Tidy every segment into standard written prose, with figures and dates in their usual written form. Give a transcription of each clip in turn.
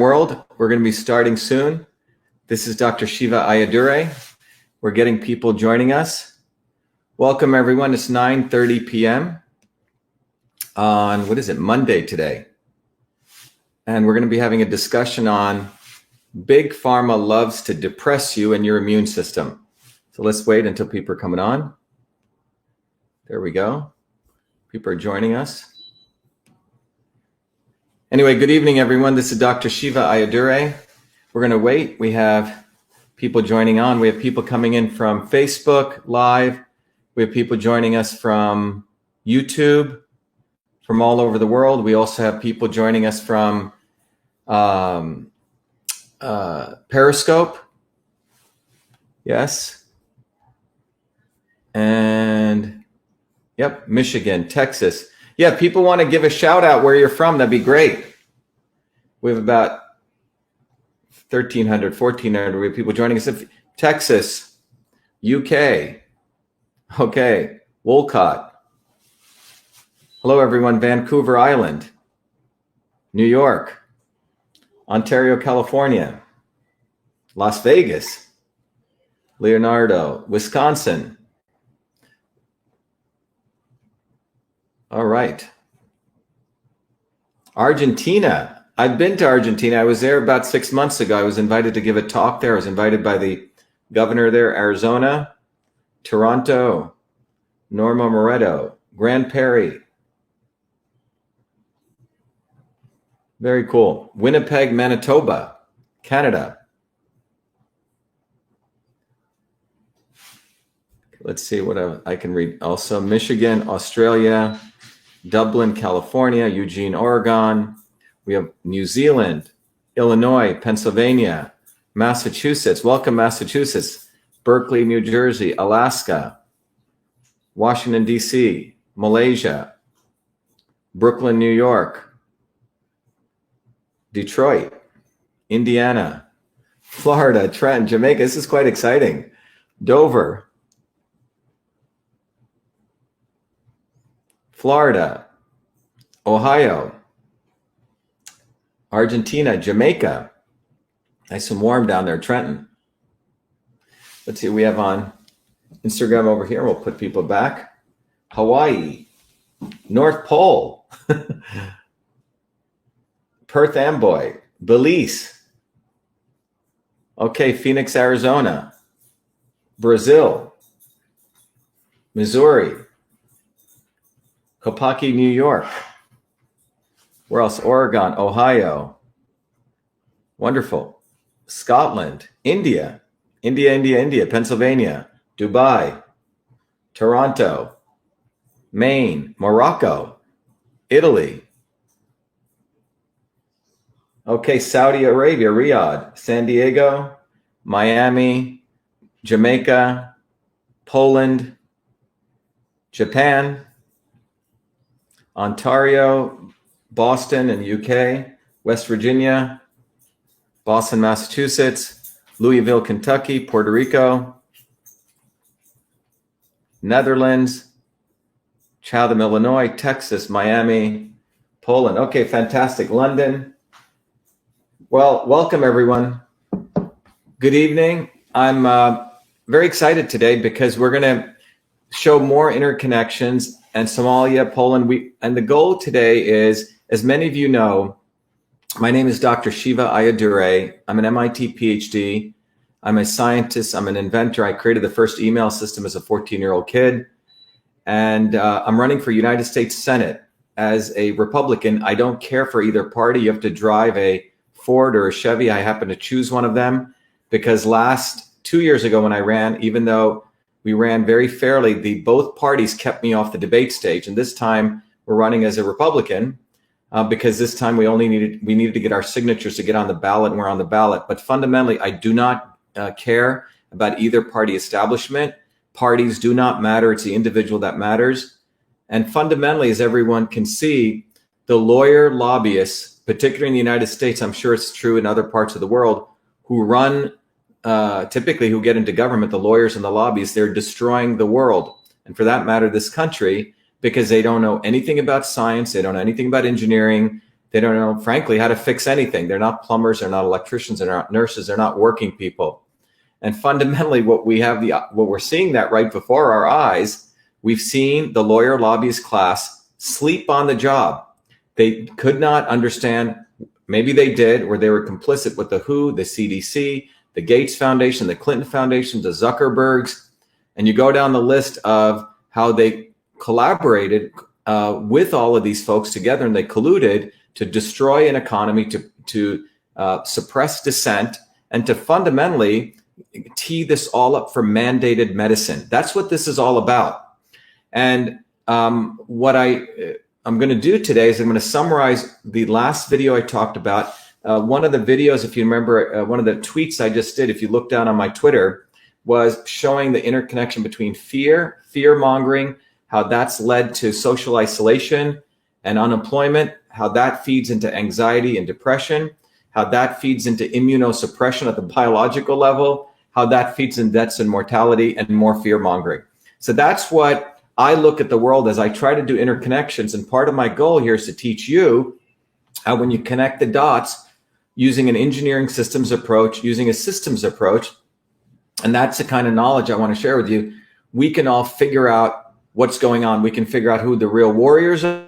world. We're going to be starting soon. This is Dr. Shiva Ayyadurai. We're getting people joining us. Welcome, everyone. It's 9:30 p.m. on, Monday today. And we're going to be having a discussion on Big Pharma loves to depress you and your immune system. So let's wait until people are coming on. There we go. People are joining us. Anyway, good evening, everyone. This is Dr. Shiva Ayyadurai. We're going to wait. We have people joining on. We have people coming in from Facebook Live. We have people joining us from YouTube, from all over the world. We also have people joining us from Periscope. Yes. And, yep, Michigan, Texas. Yeah, people want to give a shout out where you're from. That'd be great. We have about 1,300, 1,400. We have people joining us. Texas, UK. Okay, Wolcott. Hello, everyone. Vancouver Island, New York, Ontario, California, Las Vegas, Leonardo, Wisconsin. All right. Argentina. I've been to Argentina. I was there about 6 months ago. I was invited to give a talk there. I was invited by the governor there, Arizona, Toronto, Norma Moretto, Grand Prairie. Very cool. Winnipeg, Manitoba, Canada. Let's see what I can read. Also, Michigan, Australia, Dublin, California, Eugene, Oregon. We have New Zealand, Illinois, Pennsylvania, Massachusetts. Welcome, Massachusetts. Berkeley, New Jersey, Alaska, Washington, D.C., Malaysia, Brooklyn, New York, Detroit, Indiana, Florida, Trenton, Jamaica. This is quite exciting. Dover, Florida, Ohio, Argentina, Jamaica. Nice and warm down there, Trenton. Let's see what we have on Instagram over here. We'll put people back. Hawaii, North Pole, Perth Amboy, Belize. Okay, Phoenix, Arizona, Brazil, Missouri, Kopaki, New York. Where else? Oregon, Ohio. Wonderful. Scotland, India, Pennsylvania, Dubai, Toronto, Maine, Morocco, Italy. Okay, Saudi Arabia, Riyadh, San Diego, Miami, Jamaica, Poland, Japan, Ontario, Boston and UK, West Virginia, Boston, Massachusetts, Louisville, Kentucky, Puerto Rico, Netherlands, Chatham, Illinois, Texas, Miami, Poland. Okay, fantastic. London. Well, welcome, everyone. Good evening. I'm very excited today because we're going to show more interconnections. And Somalia, Poland. And the goal today is, as many of you know, my name is Dr. Shiva Ayyadurai. I'm an MIT PhD. I'm a scientist. I'm an inventor. I created the first email system as a 14-year-old kid. And I'm running for United States Senate as a Republican. I don't care for either party. You have to drive a Ford or a Chevy. I happen to choose one of them because 2 years ago when I ran, even though we ran very fairly, both parties kept me off the debate stage. And this time we're running as a Republican because this time we needed to get our signatures to get on the ballot, and we're on the ballot. But fundamentally, I do not care about either party establishment. Parties do not matter. It's the individual that matters. And fundamentally, as everyone can see, the lawyer lobbyists, particularly in the United States, I'm sure it's true in other parts of the world, who run typically who get into government, the lawyers and the lobbyists, they're destroying the world. And for that matter, this country, because they don't know anything about science. They don't know anything about engineering. They don't know, frankly, how to fix anything. They're not plumbers, they're not electricians, they're not nurses, they're not working people. And fundamentally, what we're seeing that right before our eyes, we've seen the lawyer lobbyist class sleep on the job. They could not understand, maybe they did, or they were complicit with the WHO, the CDC, the Gates Foundation, the Clinton Foundation, the Zuckerbergs, and you go down the list of how they collaborated with all of these folks together, and they colluded to destroy an economy, to suppress dissent, and to fundamentally tee this all up for mandated medicine. That's what this is all about. And what I'm going to do today is I'm going to summarize the last video I talked about. One of the videos, if you remember, one of the tweets I just did, if you look down on my Twitter, was showing the interconnection between fear-mongering, how that's led to social isolation and unemployment, how that feeds into anxiety and depression, how that feeds into immunosuppression at the biological level, how that feeds in deaths and mortality and more fear-mongering. So that's what I look at the world as I try to do interconnections. And part of my goal here is to teach you how, when you connect the dots using an engineering systems approach, using a systems approach, and that's the kind of knowledge I want to share with you, we can all figure out what's going on. We can figure out who the real warriors are.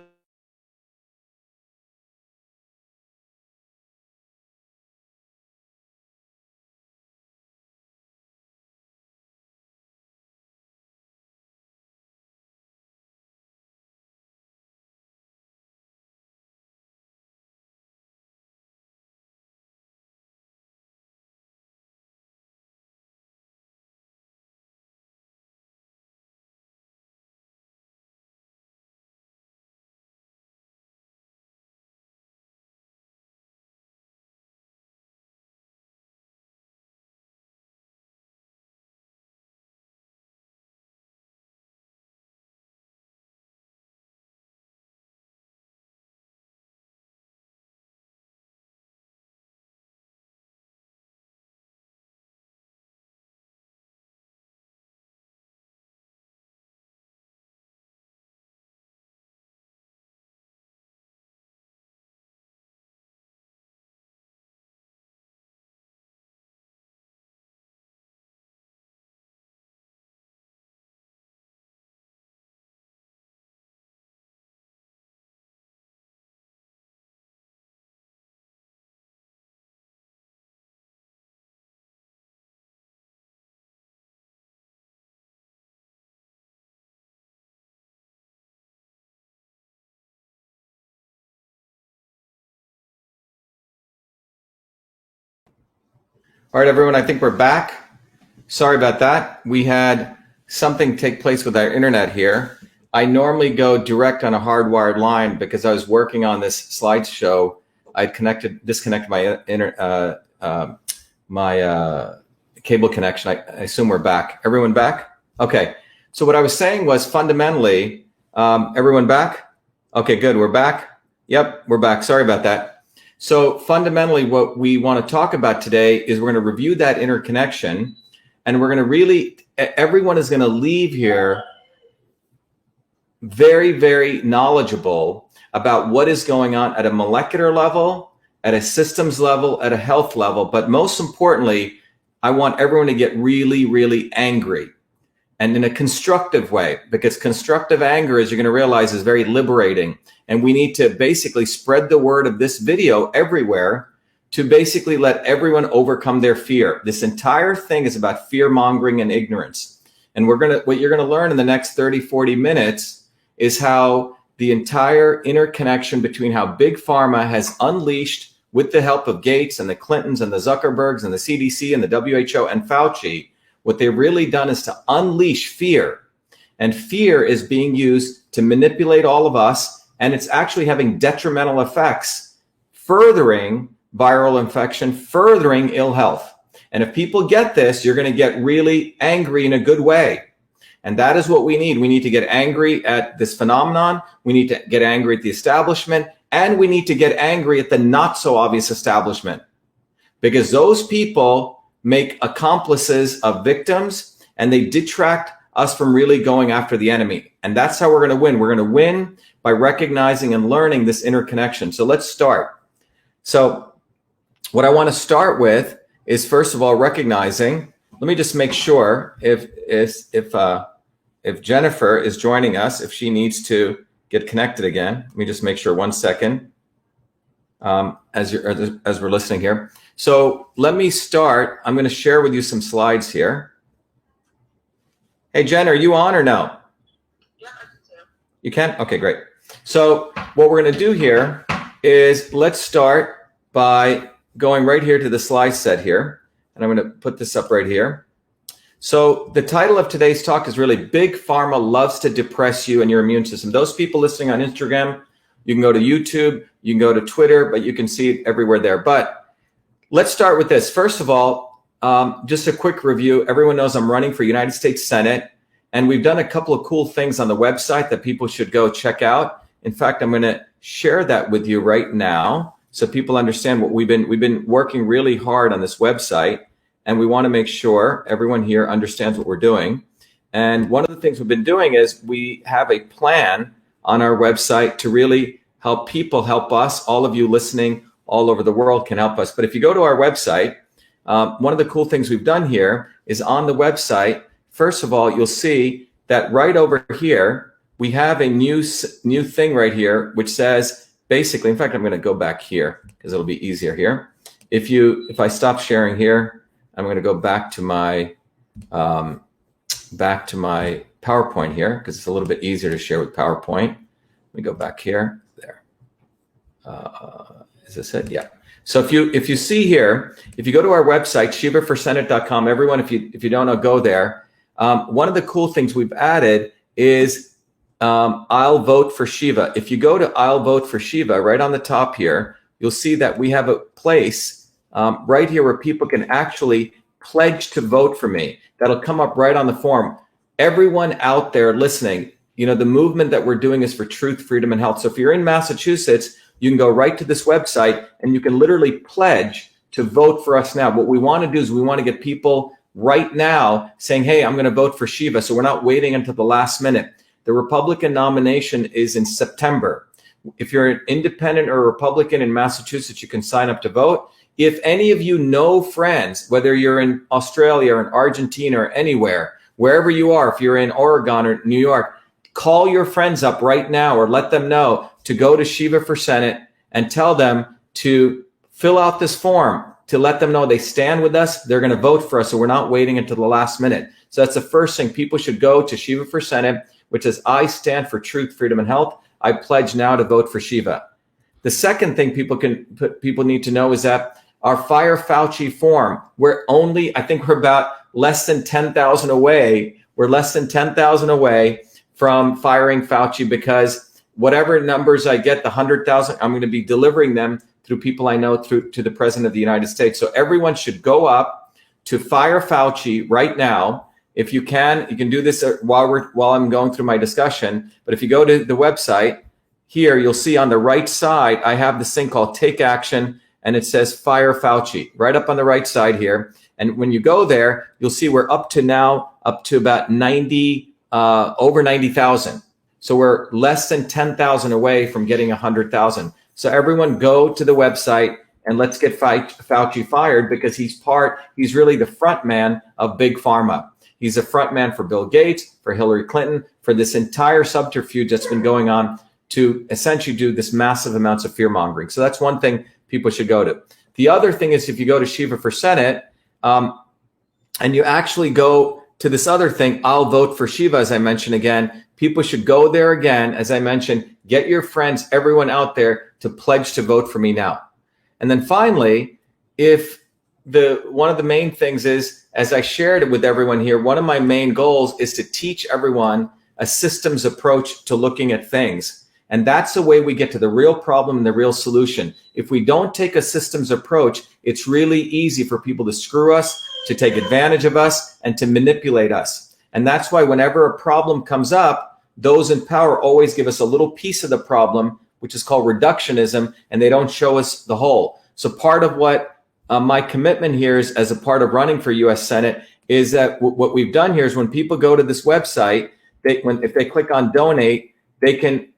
All right, everyone, I think we're back. Sorry about that. We had something take place with our internet here. I normally go direct on a hardwired line because I was working on this slideshow. I'd disconnected my cable connection. I assume we're back. Everyone back? Okay. So what I was saying was fundamentally, everyone back? Okay, good. We're back. Yep, we're back. Sorry about that. So fundamentally, what we want to talk about today is we're going to review that interconnection, and we're going to everyone is going to leave here very, very knowledgeable about what is going on at a molecular level, at a systems level, at a health level. But most importantly, I want everyone to get really, really angry, and in a constructive way, because constructive anger, as you're going to realize, is very liberating. And we need to basically spread the word of this video everywhere to basically let everyone overcome their fear. This entire thing is about fear mongering and ignorance. And what you're going to learn in the next 30, 40 minutes is how the entire interconnection between how Big Pharma has unleashed, with the help of Gates and the Clintons and the Zuckerbergs and the CDC and the WHO and Fauci, what they've really done is to unleash fear. And fear is being used to manipulate all of us. And it's actually having detrimental effects, furthering viral infection, furthering ill health. And if people get this, you're going to get really angry in a good way. And that is what we need. We need to get angry at this phenomenon. We need to get angry at the establishment. And we need to get angry at the not so obvious establishment. Because those people make accomplices of victims, and they detract us from really going after the enemy. And that's how we're going to win. We're going to win by recognizing and learning this interconnection. So let's start. So what I want to start with is, first of all, recognizing. Let me just make sure if Jennifer is joining us, if she needs to get connected again. Let me just make sure 1 second as we're listening here. So let me start. I'm going to share with you some slides here. Hey, Jen, are you on or no? Yeah, I can too. You can? Okay, great. So what we're going to do here is let's start by going right here to the slide set here. And I'm going to put this up right here. So the title of today's talk is really Big Pharma Loves to Depress You and Your Immune System. Those people listening on Instagram, you can go to YouTube, you can go to Twitter, but you can see it everywhere there. But let's start with this. First of all, just a quick review. Everyone knows I'm running for United States Senate, and we've done a couple of cool things on the website that people should go check out. In fact, I'm going to share that with you right now so people understand what we've been working really hard on this website, and we want to make sure everyone here understands what we're doing. And one of the things we've been doing is we have a plan on our website to really help people help us. All of you listening all over the world can help us. But if you go to our website, one of the cool things we've done here is on the website, first of all, you'll see that right over here, we have a new thing right here, which says basically, in fact, I'm going to go back here because it'll be easier here. If I stop sharing here, I'm going to go back to my PowerPoint here because it's a little bit easier to share with PowerPoint. Let me go back here. There. Is this it? Yeah. So if you see here, if you go to our website, SHIVAforsenate.com, everyone, if you don't know, go there. One of the cool things we've added is I'll vote for Shiva. If you go to I'll vote for Shiva, right on the top here, you'll see that we have a place right here where people can actually pledge to vote for me. That'll come up right on the form. Everyone out there listening, you know, the movement that we're doing is for truth, freedom, and health. So if you're in Massachusetts, you can go right to this website and you can literally pledge to vote for us now. What we want to do is we want to get people right now saying, hey, I'm going to vote for Shiva. So we're not waiting until the last minute. The Republican nomination is in September. If you're an independent or a Republican in Massachusetts, you can sign up to vote. If any of you know friends, whether you're in Australia or in Argentina or anywhere, wherever you are, if you're in Oregon or New York, call your friends up right now or let them know to go to Shiva for Senate and tell them to fill out this form to let them know they stand with us. They're going to vote for us. So we're not waiting until the last minute. So that's the first thing. People should go to Shiva for Senate, which is I stand for truth, freedom, and health. I pledge now to vote for Shiva. The second thing people need to know is that our Fire Fauci form, I think we're about less than 10,000 away. We're less than 10,000 away from firing Fauci because whatever numbers I get, the 100,000, I'm going to be delivering them through people I know to the President of the United States. So everyone should go up to Fire Fauci right now. If you can do this while I'm going through my discussion. But if you go to the website here, you'll see on the right side, I have this thing called Take Action, and it says Fire Fauci right up on the right side here. And when you go there, you'll see we're up to about over 90,000. So we're less than 10,000 away from getting 100,000. So everyone go to the website and let's get Fauci fired because he's really the front man of Big Pharma. He's a front man for Bill Gates, for Hillary Clinton, for this entire subterfuge that's been going on to essentially do this massive amounts of fear mongering. So that's one thing people should go to. The other thing is if you go to Shiva for Senate and you actually go to this other thing, I'll vote for Shiva, as I mentioned again, people should go there again. As I mentioned, get your friends, everyone out there to pledge to vote for me now. And then finally, one of the main things is, as I shared it with everyone here, one of my main goals is to teach everyone a systems approach to looking at things. And that's the way we get to the real problem and the real solution. If we don't take a systems approach, it's really easy for people to screw us, to take advantage of us, and to manipulate us. And that's why whenever a problem comes up, those in power always give us a little piece of the problem, which is called reductionism, and they don't show us the whole. So part of what my commitment here is, as a part of running for U.S. Senate, is that what we've done here is when people go to this website, if they click on donate, they can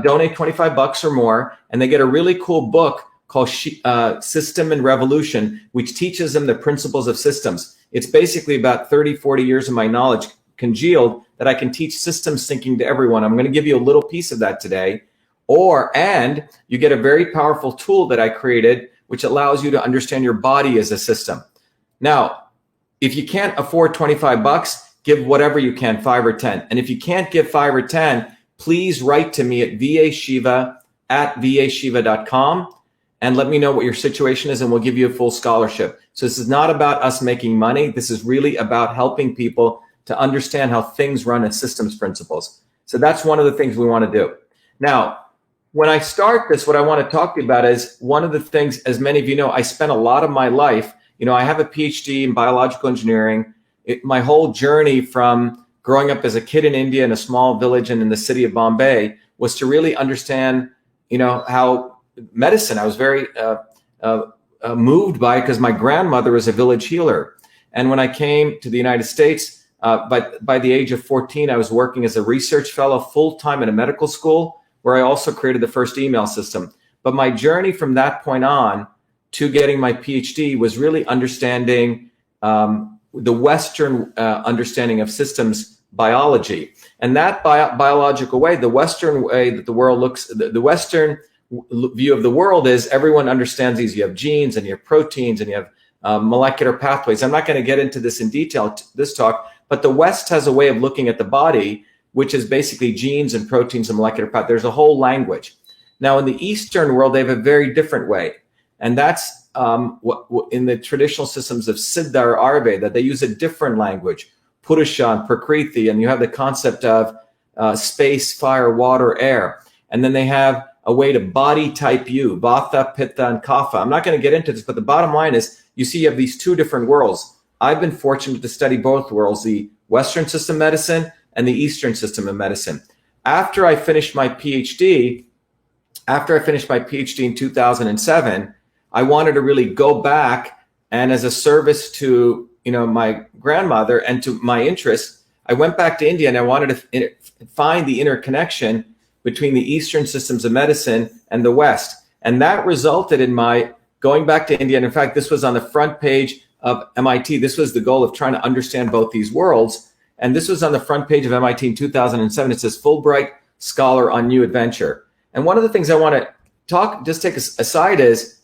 donate $25 or more, and they get a really cool book called System and Revolution, which teaches them the principles of systems. It's basically about 30, 40 years of my knowledge congealed that I can teach systems thinking to everyone. I'm going to give you a little piece of that today. And you get a very powerful tool that I created, which allows you to understand your body as a system. Now, if you can't afford $25, give whatever you can, 5 or 10. And if you can't give 5 or 10, please write to me at vashiva@vashiva.com and let me know what your situation is, and we'll give you a full scholarship. So this is not about us making money. This is really about helping people to understand how things run in systems principles. So that's one of the things we want to do. Now, when I start this, what I want to talk to you about is one of the things, as many of you know, I spent a lot of my life, I have a PhD in biological engineering. My whole journey from growing up as a kid in India in a small village and in the city of Bombay was to really understand, how medicine, I was very moved by it because my grandmother was a village healer. And when I came to the United States, by the age of 14, I was working as a research fellow full-time in a medical school where I also created the first email system. But my journey from that point on to getting my PhD was really understanding the Western understanding of systems biology. And that biological way, the Western way that the world looks, the Western view of the world is everyone understands these. You have genes and you have proteins and you have molecular pathways. I'm not going to get into this in detail this talk, but the West has a way of looking at the body, which is basically genes and proteins and molecular pathways. There's a whole language. Now, in the Eastern world, they have a very different way. And that's what in the traditional systems of Siddha or Ayurveda, they use a different language, Purusha and Prakriti, and you have the concept of space, fire, water, air. And then they have a way to body type you, Vata, Pitta, and Kapha. I'm not going to get into this, but the bottom line is you see you have these two different worlds. I've been fortunate to study both worlds, the Western system of medicine and the Eastern system of medicine. After I finished my PhD in 2007, I wanted to really go back, and as a service to my grandmother and to my interests, I went back to India and I wanted to find the interconnection between the Eastern systems of medicine and the West. And that resulted in my going back to India. And in fact, this was on the front page of MIT. This was the goal of trying to understand both these worlds. And this was on the front page of MIT in 2007. It says Fulbright Scholar on New Adventure. And one of the things I want to take aside is,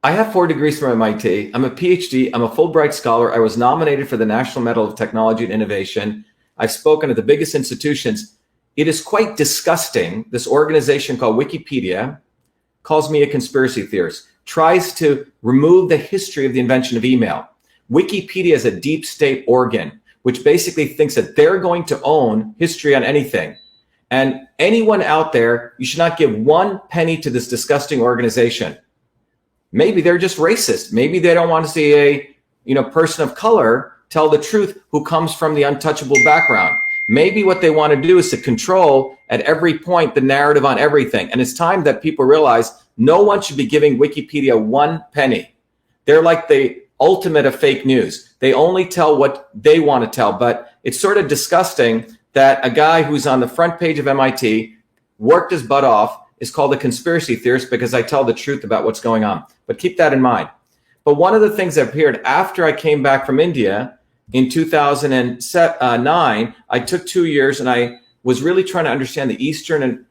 I have 4 degrees from MIT. I'm a PhD. I'm a Fulbright Scholar. I was nominated for the National Medal of Technology and Innovation. I've spoken at the biggest institutions. It is quite disgusting. This organization called Wikipedia calls me a conspiracy theorist, tries to remove the history of the invention of email. Wikipedia is a deep state organ, which basically thinks that they're going to own history on anything. And anyone out there, you should not give 1 penny to this disgusting organization. Maybe they're just racist. Maybe they don't want to see a person of color tell the truth who comes from the untouchable background. Maybe what they want to do is to control at every point the narrative on everything. And it's time that people realize no one should be giving Wikipedia 1 penny. They're like the ultimate of fake news. They only tell what they want to tell. But it's sort of disgusting that a guy who's on the front page of MIT, worked his butt off, is called a conspiracy theorist because I tell the truth about what's going on. But keep that in mind. But one of the things that appeared after I came back from India in 2009, I took 2 years and I was really trying to understand the Eastern and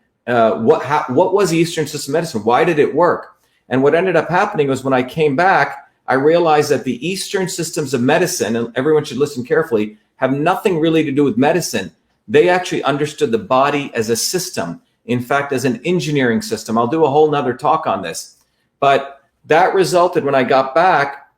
what was the Eastern system of medicine? Why did it work? And what ended up happening was when I came back, I realized that the Eastern systems of medicine, and everyone should listen carefully, have nothing really to do with medicine. They actually understood the body as a system. In fact, as an engineering system. I'll do a whole nother talk on this. But that resulted when I got back,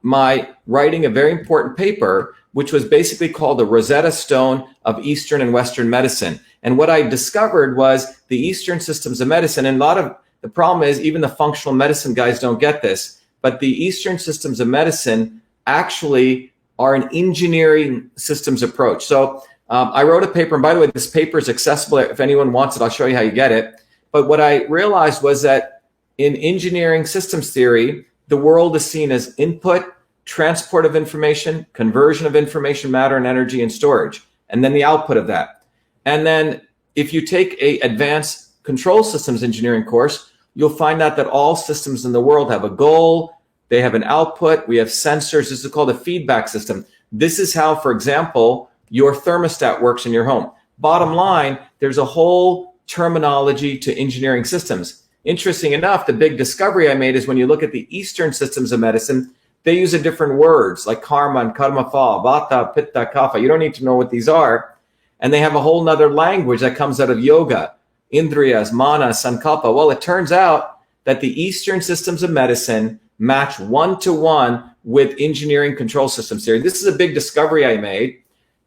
my writing a very important paper, which was basically called the Rosetta Stone of Eastern and Western medicine. And what I discovered was the Eastern systems of medicine, and a lot of the problem is even the functional medicine guys don't get this, but the Eastern systems of medicine actually are an engineering systems approach. So I wrote a paper, and by the way, this paper is accessible. If anyone wants it, I'll show you how you get it. But what I realized was that in engineering systems theory, the world is seen as input, transport of information, conversion of information, matter, and energy, and storage, and then the output of that. And then if you take a advanced control systems engineering course, you'll find out that all systems in the world have a goal, they have an output, we have sensors. This is called a feedback system. This is how, for example, your thermostat works in your home. Bottom line, there's a whole terminology to engineering systems. Interesting enough, the big discovery I made is when you look at the Eastern systems of medicine, they use a different words like karma and karma phala, vata, pitta, kapha. You don't need to know what these are. And they have a whole nother language that comes out of yoga, indriyas, mana, sankalpa. Well, it turns out that the Eastern systems of medicine match 1-to-1 with engineering control systems theory. This is a big discovery I made.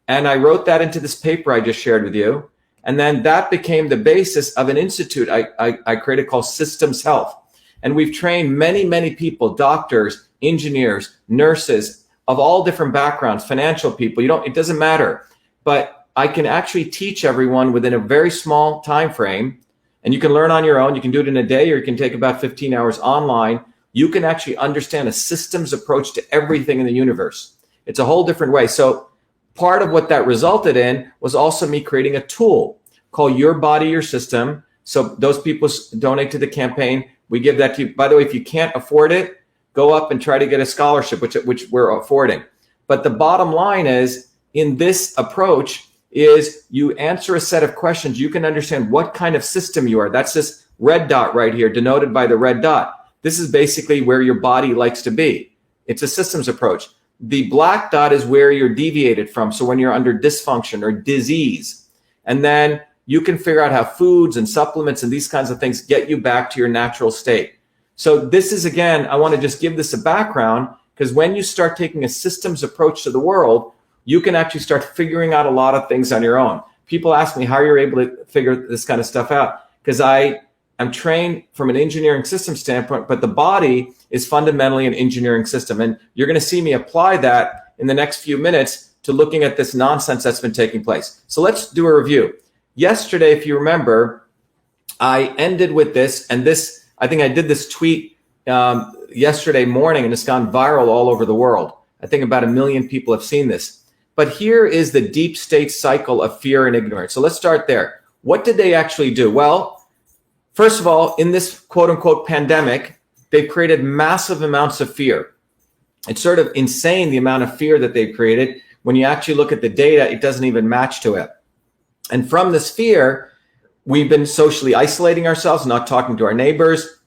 And I wrote that into this paper I just shared with you. And then that became the basis of an institute I created called Systems Health. And we've trained many, many people, doctors, engineers, nurses of all different backgrounds, financial people. It doesn't matter. But I can actually teach everyone within a very small time frame. And you can learn on your own. You can do it in a day, or you can take about 15 hours online. You can actually understand a systems approach to everything in the universe. It's a whole different way. So part of what that resulted in was also me creating a tool called Your Body, Your System. So those people donate to the campaign. We give that to you. By the way, if you can't afford it, go up and try to get a scholarship, which we're affording. But the bottom line is, in this approach, is you answer a set of questions. You can understand what kind of system you are. That's this red dot right here, denoted by the red dot. This is basically where your body likes to be. It's a systems approach. The black dot is where you're deviated from. So when you're under dysfunction or disease, and then you can figure out how foods and supplements and these kinds of things get you back to your natural state. So this is, again, I want to just give this a background, because when you start taking a systems approach to the world, you can actually start figuring out a lot of things on your own. People ask me how you're able to figure this kind of stuff out, because I'm trained from an engineering system standpoint, but the body is fundamentally an engineering system. And you're going to see me apply that in the next few minutes to looking at this nonsense that's been taking place. So let's do a review. Yesterday, if you remember, I ended with this, and this, I think I did this tweet yesterday morning, and it's gone viral all over the world. I think about 1 million people have seen this. But here is the deep state cycle of fear and ignorance. So let's start there. What did they actually do? Well, first of all, in this quote unquote pandemic, they've created massive amounts of fear. It's sort of insane the amount of fear that they've created. When you actually look at the data, it doesn't even match to it. And from this fear, we've been socially isolating ourselves, not talking to our neighbors.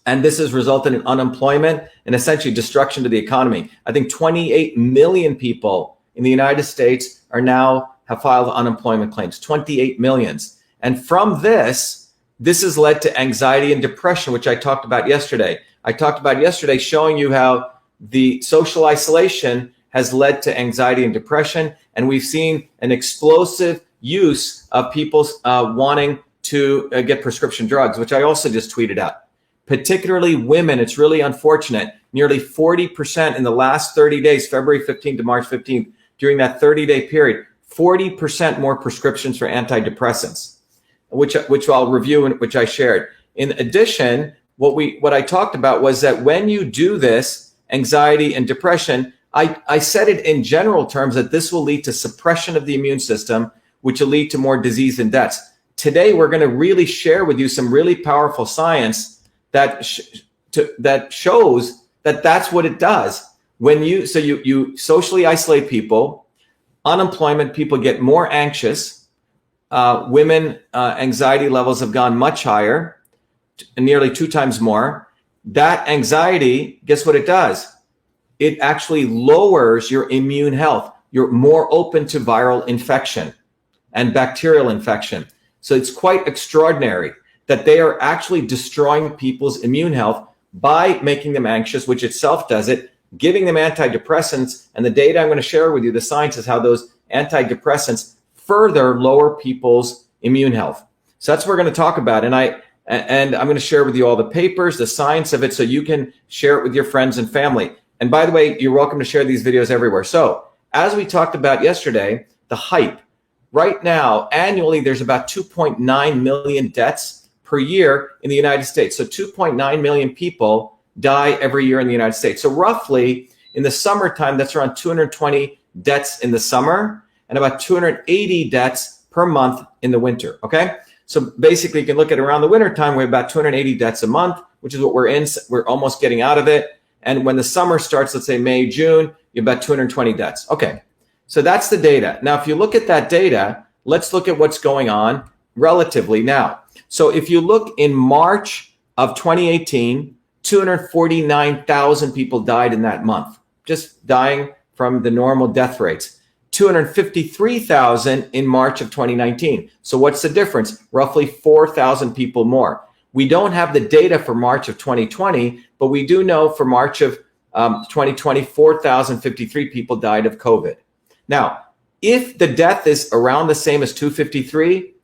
And this has resulted in unemployment and essentially destruction to the economy. I think 28 million people in the United States have filed unemployment claims, 28 millions. And from this has led to anxiety and depression, which I talked about yesterday. I talked about yesterday showing you how the social isolation has led to anxiety and depression. And we've seen an explosive use of people wanting to get prescription drugs, which I also just tweeted out. Particularly women, it's really unfortunate. Nearly 40% in the last 30 days, February 15th to March 15th, during that 30-day period, 40% more prescriptions for antidepressants, which I'll review and which I shared. In addition, what I talked about was that when you do this, anxiety and depression, I said it in general terms that this will lead to suppression of the immune system, which will lead to more disease and deaths. Today, we're going to really share with you some really powerful science that shows that that's what it does. When you socially isolate people, unemployment, people get more anxious. Women, anxiety levels have gone much higher, nearly 2 times more. That anxiety, guess what it does? It actually lowers your immune health. You're more open to viral infection and bacterial infection. So it's quite extraordinary that they are actually destroying people's immune health by making them anxious, which itself does it, giving them antidepressants. And the data I'm going to share with you, the science is how those antidepressants further lower people's immune health. So that's what we're going to talk about. And I'm going to share with you all the papers, the science of it, so you can share it with your friends and family. And by the way, you're welcome to share these videos everywhere. So as we talked about yesterday, the hype. Right now, annually, there's about 2.9 million deaths per year in the United States. So 2.9 million people die every year in the United States. So roughly, In the summertime, that's around 220 deaths in the summer and about 280 deaths per month in the winter, okay? So basically, you can look at around the wintertime, we have about 280 deaths a month, which is what we're in. We're almost getting out of it. And when the summer starts, let's say May, June, you have about 220 deaths. Okay, so that's the data. Now, if you look at that data, let's look at what's going on relatively now. So if you look in March of 2018, 249,000 people died in that month, just dying from the normal death rates. 253,000 in March of 2019. So what's the difference? Roughly 4,000 people more. We don't have the data for March of 2020, but we do know for March of 2020, 4,053 people died of COVID. Now, if the death is around the same as 253,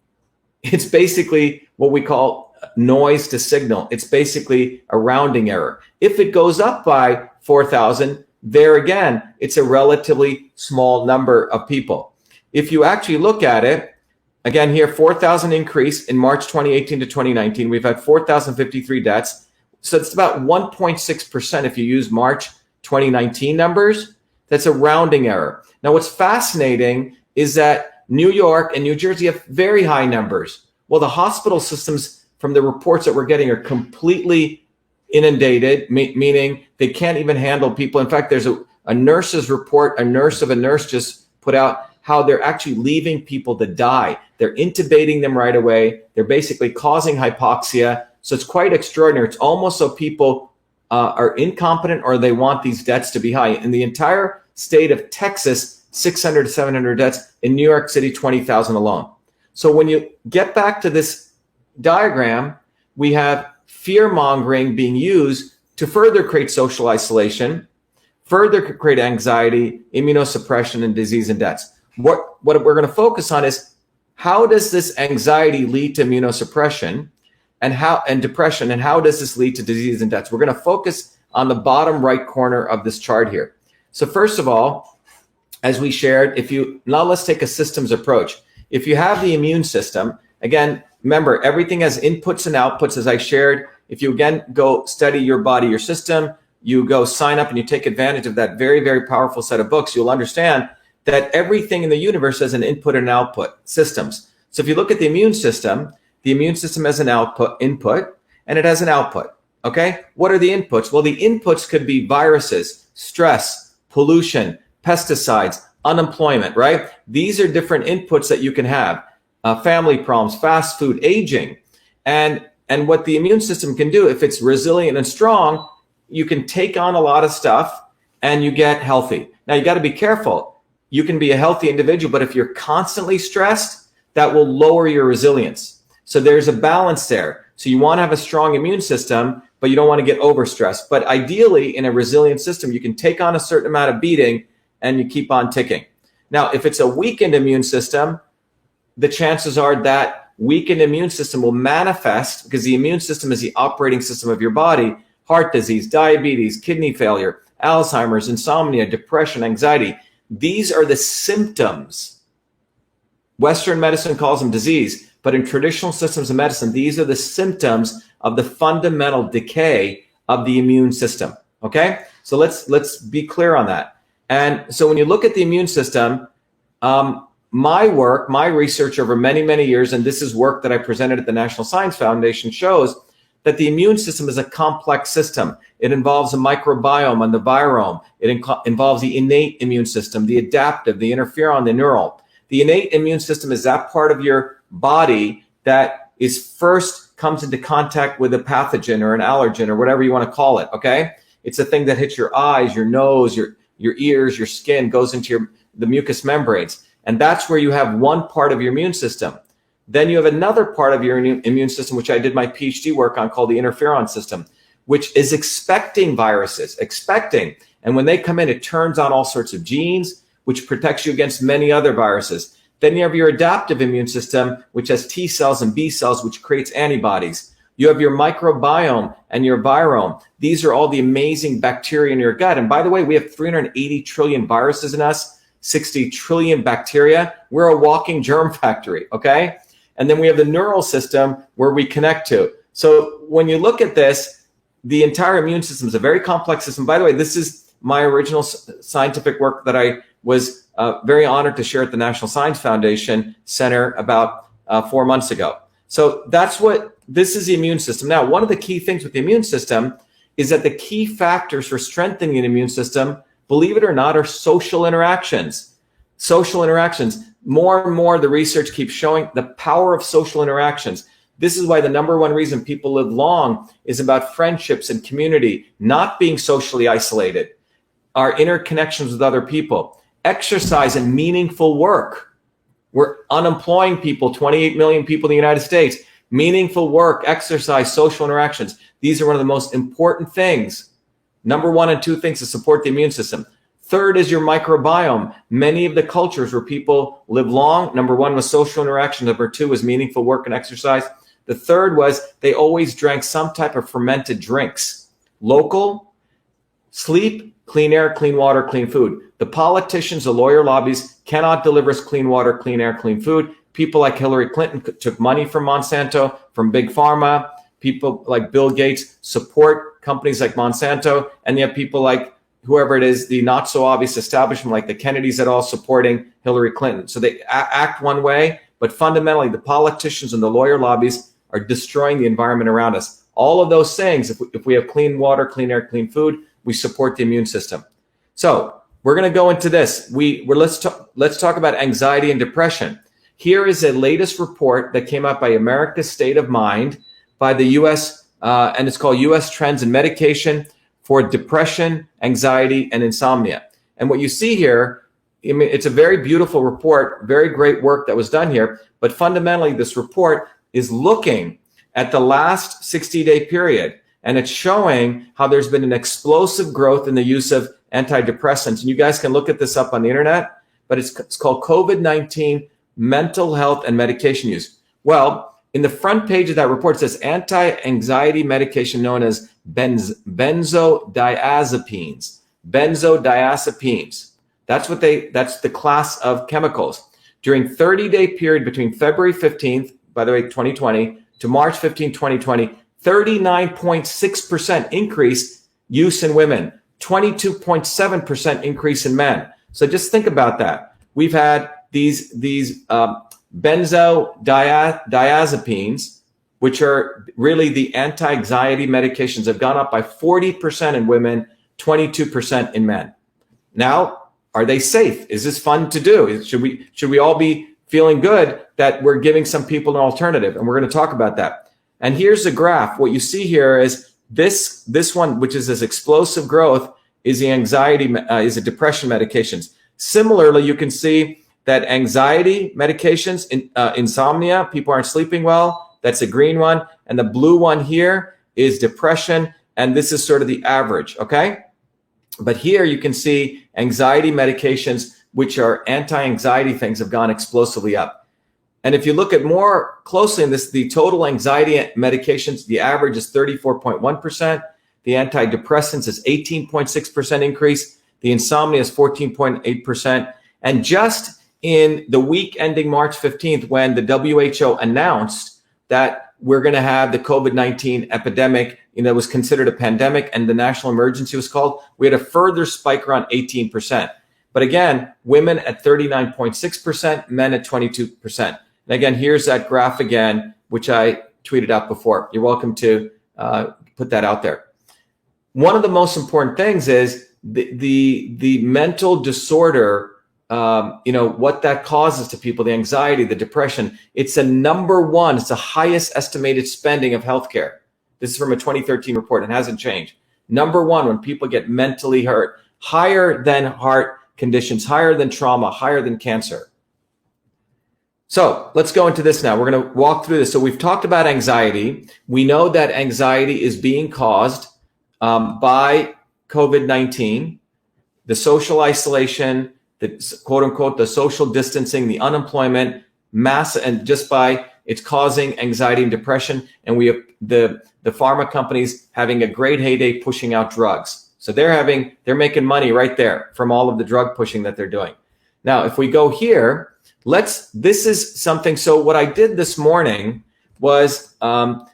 it's basically what we call noise to signal. It's basically a rounding error. If it goes up by 4,000, there again, it's a relatively small number of people. If you actually look at it, again here, 4,000 increase in March 2018 to 2019. We've had 4,053 deaths. So it's about 1.6% if you use March 2019 numbers. That's a rounding error. Now, what's fascinating is that New York and New Jersey have very high numbers. Well, the hospital systems, from the reports that we're getting, are completely inundated, meaning they can't even handle people. In fact, there's a nurse's report, a nurse of a nurse just put out how they're actually leaving people to die. They're intubating them right away. They're basically causing hypoxia. So it's quite extraordinary. It's almost so people are incompetent or they want these deaths to be high. In the entire state of Texas, 600 to 700 deaths. In New York City, 20,000 alone. So when you get back to this diagram, we have fear-mongering being used to further create social isolation, further create anxiety, immunosuppression, and disease and deaths. What we're going to focus on is how does this anxiety lead to immunosuppression and depression, and how does this lead to disease and deaths? We're going to focus on the bottom right corner of this chart here. So first of all, as we shared, now let's take a systems approach. If you have the immune system, again, remember, everything has inputs and outputs, as I shared. If you, again, go study your body, your system, you go sign up and you take advantage of that very, very powerful set of books, you'll understand that everything in the universe has an input and output systems. So if you look at the immune system has an input, and it has an output. Okay? What are the inputs? Well, the inputs could be viruses, stress, pollution, pesticides, unemployment, right? These are different inputs that you can have. Family problems, fast food, aging. And what the immune system can do, if it's resilient and strong, you can take on a lot of stuff and you get healthy. Now, you got to be careful. You can be a healthy individual, but if you're constantly stressed, that will lower your resilience. So there's a balance there. So you want to have a strong immune system, but you don't want to get overstressed. But ideally, in a resilient system, you can take on a certain amount of beating and you keep on ticking. Now, if it's a weakened immune system, the chances are that weakened immune system will manifest, because the immune system is the operating system of your body: heart disease, diabetes, kidney failure, Alzheimer's, insomnia, depression, anxiety. These are the symptoms. Western medicine calls them disease, but in traditional systems of medicine, these are the symptoms of the fundamental decay of the immune system. Okay? So let's be clear on that. And so when you look at the immune system, my work, my research over many, many years, and this is work that I presented at the National Science Foundation, shows that the immune system is a complex system. It involves a microbiome and the virome. It involves the innate immune system, the adaptive, the interferon, the neural. The innate immune system is that part of your body that is first comes into contact with a pathogen or an allergen or whatever you want to call it, okay? It's a thing that hits your eyes, your nose, your ears, your skin, goes into the mucous membranes. And that's where you have one part of your immune system. Then you have another part of your immune system, which I did my PhD work on, called the interferon system, which is expecting viruses, And when they come in, it turns on all sorts of genes, which protects you against many other viruses. Then you have your adaptive immune system, which has T cells and B cells, which creates antibodies. You have your microbiome and your virome. These are all the amazing bacteria in your gut. And by the way, we have 380 trillion viruses in us, 60 trillion bacteria. We're a walking germ factory, okay? And then we have the neural system where we connect to. So when you look at this, the entire immune system is a very complex system. By the way, this is my original scientific work that I was very honored to share at the National Science Foundation Center about 4 months ago. So this is the immune system. Now, one of the key things with the immune system is that the key factors for strengthening an immune system, believe it or not, are social interactions. Social interactions. More and more, the research keeps showing the power of social interactions. This is why the number one reason people live long is about friendships and community, not being socially isolated, our interconnections with other people, exercise and meaningful work. We're unemploying people, 28 million people in the United States. Meaningful work, exercise, social interactions. These are one of the most important things. Number 1 and 2 things to support the immune system. Third is your microbiome. Many of the cultures where people live long, number 1 was social interaction. Number 2 was meaningful work and exercise. The third was they always drank some type of fermented drinks. Local, sleep, clean air, clean water, clean food. The politicians, the lawyer lobbies cannot deliver us clean water, clean air, clean food. People like Hillary Clinton took money from Monsanto, from Big Pharma. People like Bill Gates support companies like Monsanto. And you have people like whoever it is, the not so obvious establishment like the Kennedys at all supporting Hillary Clinton. So they act one way, but fundamentally the politicians and the lawyer lobbies are destroying the environment around us. All of those things, if we have clean water, clean air, clean food, we support the immune system. So we're going to go into this. Let's talk about anxiety and depression. Here is a latest report that came out by America's State of Mind by the U.S., and it's called U.S. Trends in Medication for Depression, Anxiety, and Insomnia. And what you see here, I mean, it's a very beautiful report, very great work that was done here. But fundamentally, this report is looking at the last 60-day period, and it's showing how there's been an explosive growth in the use of antidepressants. And you guys can look at this up on the internet, but it's called COVID-19 mental health and medication use. Well, in the front page of that report, it says anti-anxiety medication known as benzodiazepines. Benzodiazepines. That's the class of chemicals. During 30-day period between February 15th, by the way, 2020, to March 15, 2020, 39.6% increase use in women, 22.7% increase in men. So just think about that. We've had these benzodiazepines, which are really the anti-anxiety medications, have gone up by 40% in women, 22% in men. Now, are they safe? Is this fun to do? Should we all be feeling good that we're giving some people an alternative? And we're going to talk about that. And here's the graph. What you see here is this one, which is this explosive growth, is the anxiety, is the depression medications. Similarly, you can see that anxiety medications, insomnia, people aren't sleeping well. That's a green one. And the blue one here is depression. And this is sort of the average, okay? But here you can see anxiety medications, which are anti-anxiety things, have gone explosively up. And if you look at more closely in this, the total anxiety medications, the average is 34.1%. The antidepressants is 18.6% increase. The insomnia is 14.8%. And just in the week ending March 15th, when the WHO announced that we're going to have the COVID-19 epidemic, it was considered a pandemic and the national emergency was called, we had a further spike around 18%. But again, women at 39.6%, men at 22%. And again, here's that graph again, which I tweeted out before. You're welcome to put that out there. One of the most important things is the mental disorder, what that causes to people, the anxiety, the depression. It's a number one, it's the highest estimated spending of healthcare. This is from a 2013 report and hasn't changed. Number one, when people get mentally hurt, higher than heart conditions, higher than trauma, higher than cancer. So let's go into this now. We're going to walk through this. So we've talked about anxiety. We know that anxiety is being caused by COVID-19, the social isolation, the quote unquote, the social distancing, the unemployment, mass, and just by it's causing anxiety and depression. And we have the pharma companies having a great heyday pushing out drugs. So they're making money right there from all of the drug pushing that they're doing. Now, if we go here, this is something. So what I did this morning was, I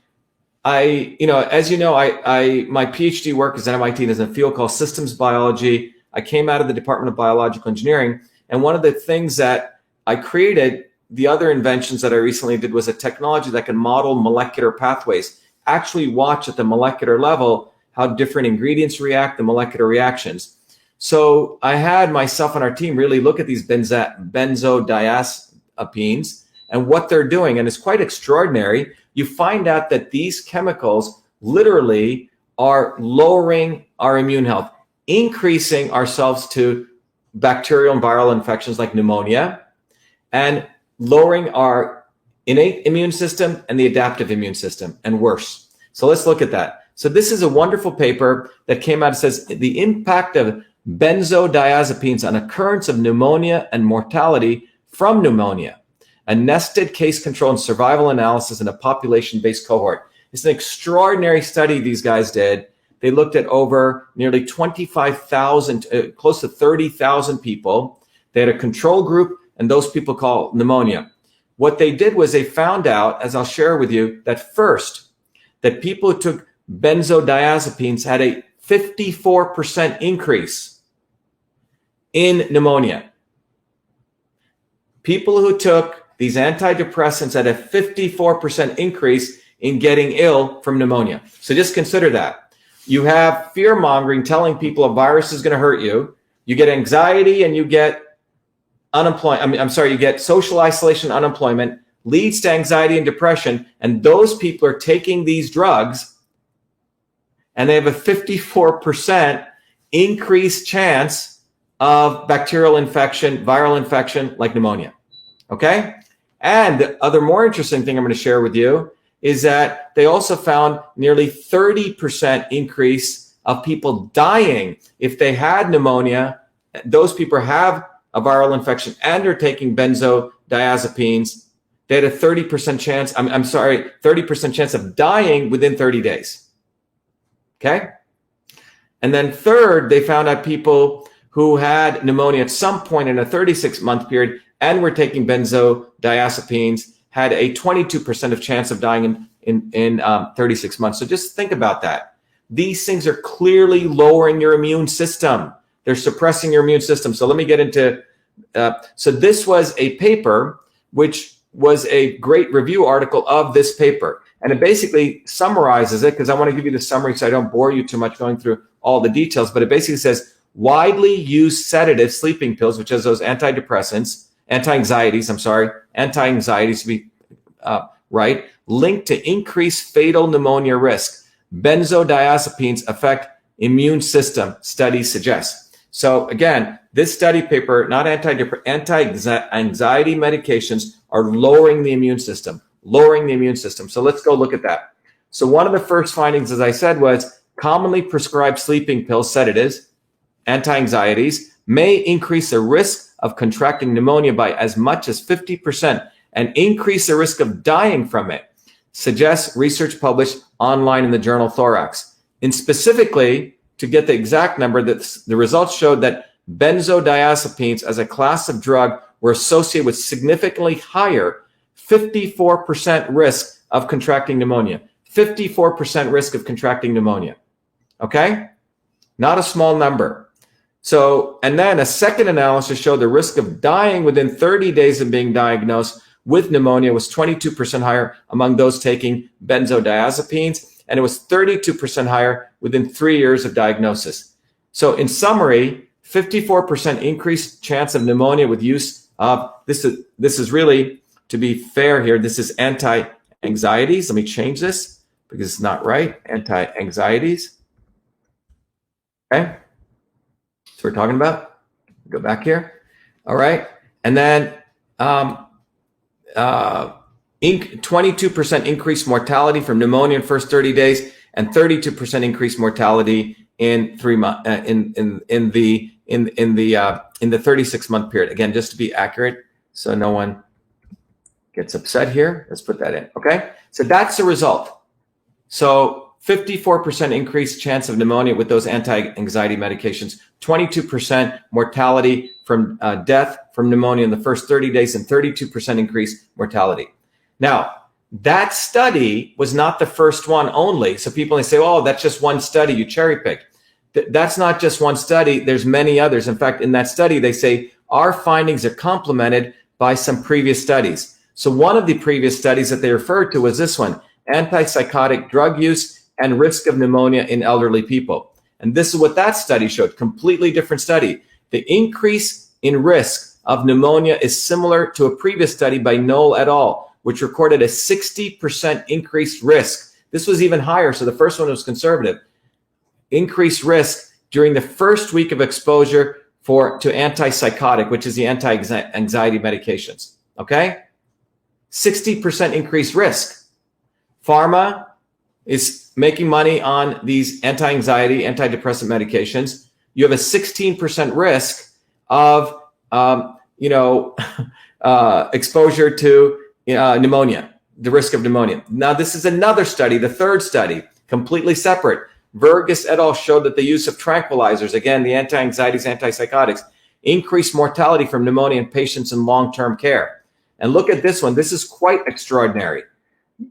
as you know, my PhD work is at MIT in a field called systems biology. I came out of the Department of Biological Engineering, and one of the things that I created, the other inventions that I recently did, was a technology that can model molecular pathways, actually watch at the molecular level how different ingredients react, the molecular reactions. So I had myself and our team really look at these benzodiazepines and what they're doing, and it's quite extraordinary. You find out that these chemicals literally are lowering our immune health, increasing ourselves to bacterial and viral infections like pneumonia, and lowering our innate immune system and the adaptive immune system, and worse. So let's look at that. So this is a wonderful paper that came out. It says the impact of benzodiazepines on occurrence of pneumonia and mortality from pneumonia, a nested case control and survival analysis in a population-based cohort. It's an extraordinary study these guys did. They looked at over nearly 25,000, close to 30,000 people. They had a control group, and those people call pneumonia. What they did was they found out, as I'll share with you, that first, that people who took benzodiazepines had a 54% increase in pneumonia. People who took these antidepressants had a 54% increase in getting ill from pneumonia. So just consider that. You have fear mongering telling people a virus is going to hurt you. You get anxiety and you get unemployment. You get social isolation, unemployment, leads to anxiety and depression. And those people are taking these drugs and they have a 54% increased chance of bacterial infection, viral infection like pneumonia. Okay? And the other more interesting thing I'm going to share with you is that they also found nearly 30% increase of people dying if they had pneumonia. Those people have a viral infection and are taking benzodiazepines. They had a 30% chance, 30% chance of dying within 30 days. Okay? And then third, they found out people who had pneumonia at some point in a 36-month period and were taking benzodiazepines had a 22% of chance of dying in 36 months. So just think about that. These things are clearly lowering your immune system. They're suppressing your immune system. So let me get into, so this was a paper, which was a great review article of this paper. And it basically summarizes it, because I want to give you the summary so I don't bore you too much going through all the details. But it basically says, widely used sedative sleeping pills, which is those antidepressants, anti-anxieties to be right, linked to increased fatal pneumonia risk. Benzodiazepines affect immune system, studies suggest. So again, this study paper, not anti-anxiety medications are lowering the immune system. So let's go look at that. So one of the first findings, as I said, was commonly prescribed sleeping pills, sedatives, anti-anxieties, may increase the risk of contracting pneumonia by as much as 50% and increase the risk of dying from it, suggests research published online in the journal Thorax. And specifically, to get the exact number, that the results showed that benzodiazepines as a class of drug were associated with significantly higher 54% risk of contracting pneumonia. 54% risk of contracting pneumonia. Okay? Not a small number. So, and then a second analysis showed the risk of dying within 30 days of being diagnosed with pneumonia was 22% higher among those taking benzodiazepines, and it was 32% higher within 3 years of diagnosis. So in summary, 54% increased chance of pneumonia with use of, this is really, to be fair here, this is anti-anxieties. Let me change this because it's not right. Anti-anxieties. Okay. So we're talking about, go back here. All right. And then 22% increased mortality from pneumonia in first 30 days and 32% increased mortality in 3 months, in the 36-month period. Again, just to be accurate, so no one gets upset here. Let's put that in. Okay. So that's the result. So 54% increased chance of pneumonia with those anti-anxiety medications, 22% mortality from death from pneumonia in the first 30 days, and 32% increased mortality. Now, That study was not the first one only. So people may say, oh, that's just one study, you cherry picked. That's not just one study. There's many others. In fact, in that study, they say our findings are complemented by some previous studies. So one of the previous studies that they referred to was this one, antipsychotic drug use and risk of pneumonia in elderly people. And this is what that study showed, completely different study. The increase in risk of pneumonia is similar to a previous study by Knoll et al., which recorded a 60% increased risk. This was even higher, so the first one was conservative. Increased risk during the first week of exposure to antipsychotic, which is the anti-anxiety medications, okay? 60% increased risk. Pharma is making money on these anti-anxiety, antidepressant medications. You have a 16% risk of, exposure to pneumonia, the risk of pneumonia. Now, this is another study, the third study, completely separate. Vergas et al. Showed that the use of tranquilizers, again, the anti-anxieties, antipsychotics, increased mortality from pneumonia in patients in long-term care. And look at this one. This is quite extraordinary.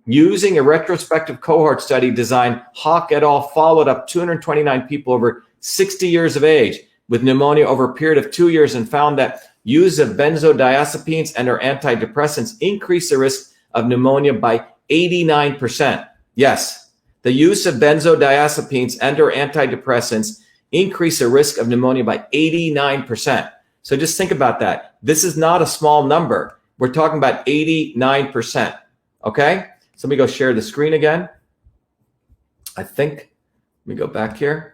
Using a retrospective cohort study design, Hawk et al. Followed up 229 people over 60 years of age with pneumonia over a period of 2 years and found that use of benzodiazepines and or antidepressants increased the risk of pneumonia by 89%. Yes. The use of benzodiazepines and or antidepressants increase the risk of pneumonia by 89%. So just think about that. This is not a small number. We're talking about 89%. Okay? So let me go share the screen again. Let me go back here.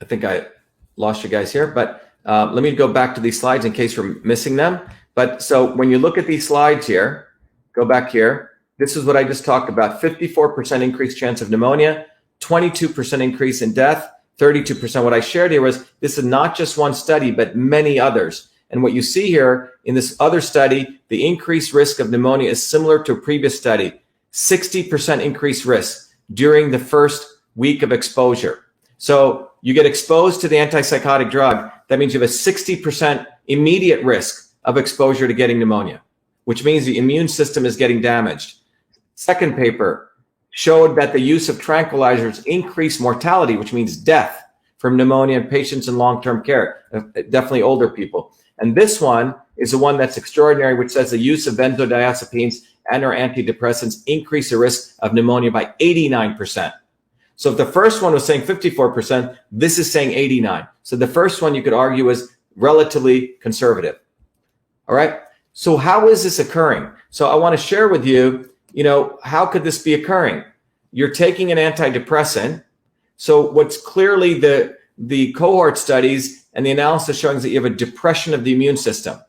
I think I lost you guys here, but let me go back to these slides in case you're missing them. But so when you look at these slides here, go back here. This is what I just talked about. 54% increased chance of pneumonia, 22% increase in death, 32%. What I shared here was this is not just one study, but many others. And what you see here in this other study, the increased risk of pneumonia is similar to a previous study, 60% increased risk during the first week of exposure. So you get exposed to the antipsychotic drug. That means you have a 60% immediate risk of exposure to getting pneumonia, which means the immune system is getting damaged. Second paper showed that the use of tranquilizers increased mortality, which means death from pneumonia in patients in long-term care, definitely older people. And this one is the one that's extraordinary, which says the use of benzodiazepines and or antidepressants increase the risk of pneumonia by 89%. So if the first one was saying 54%, this is saying 89. So the first one you could argue is relatively conservative. All right. So how is this occurring? So I want to share with you, how could this be occurring? You're taking an antidepressant. So what's clearly the cohort studies and the analysis showing is that you have a depression of the immune system.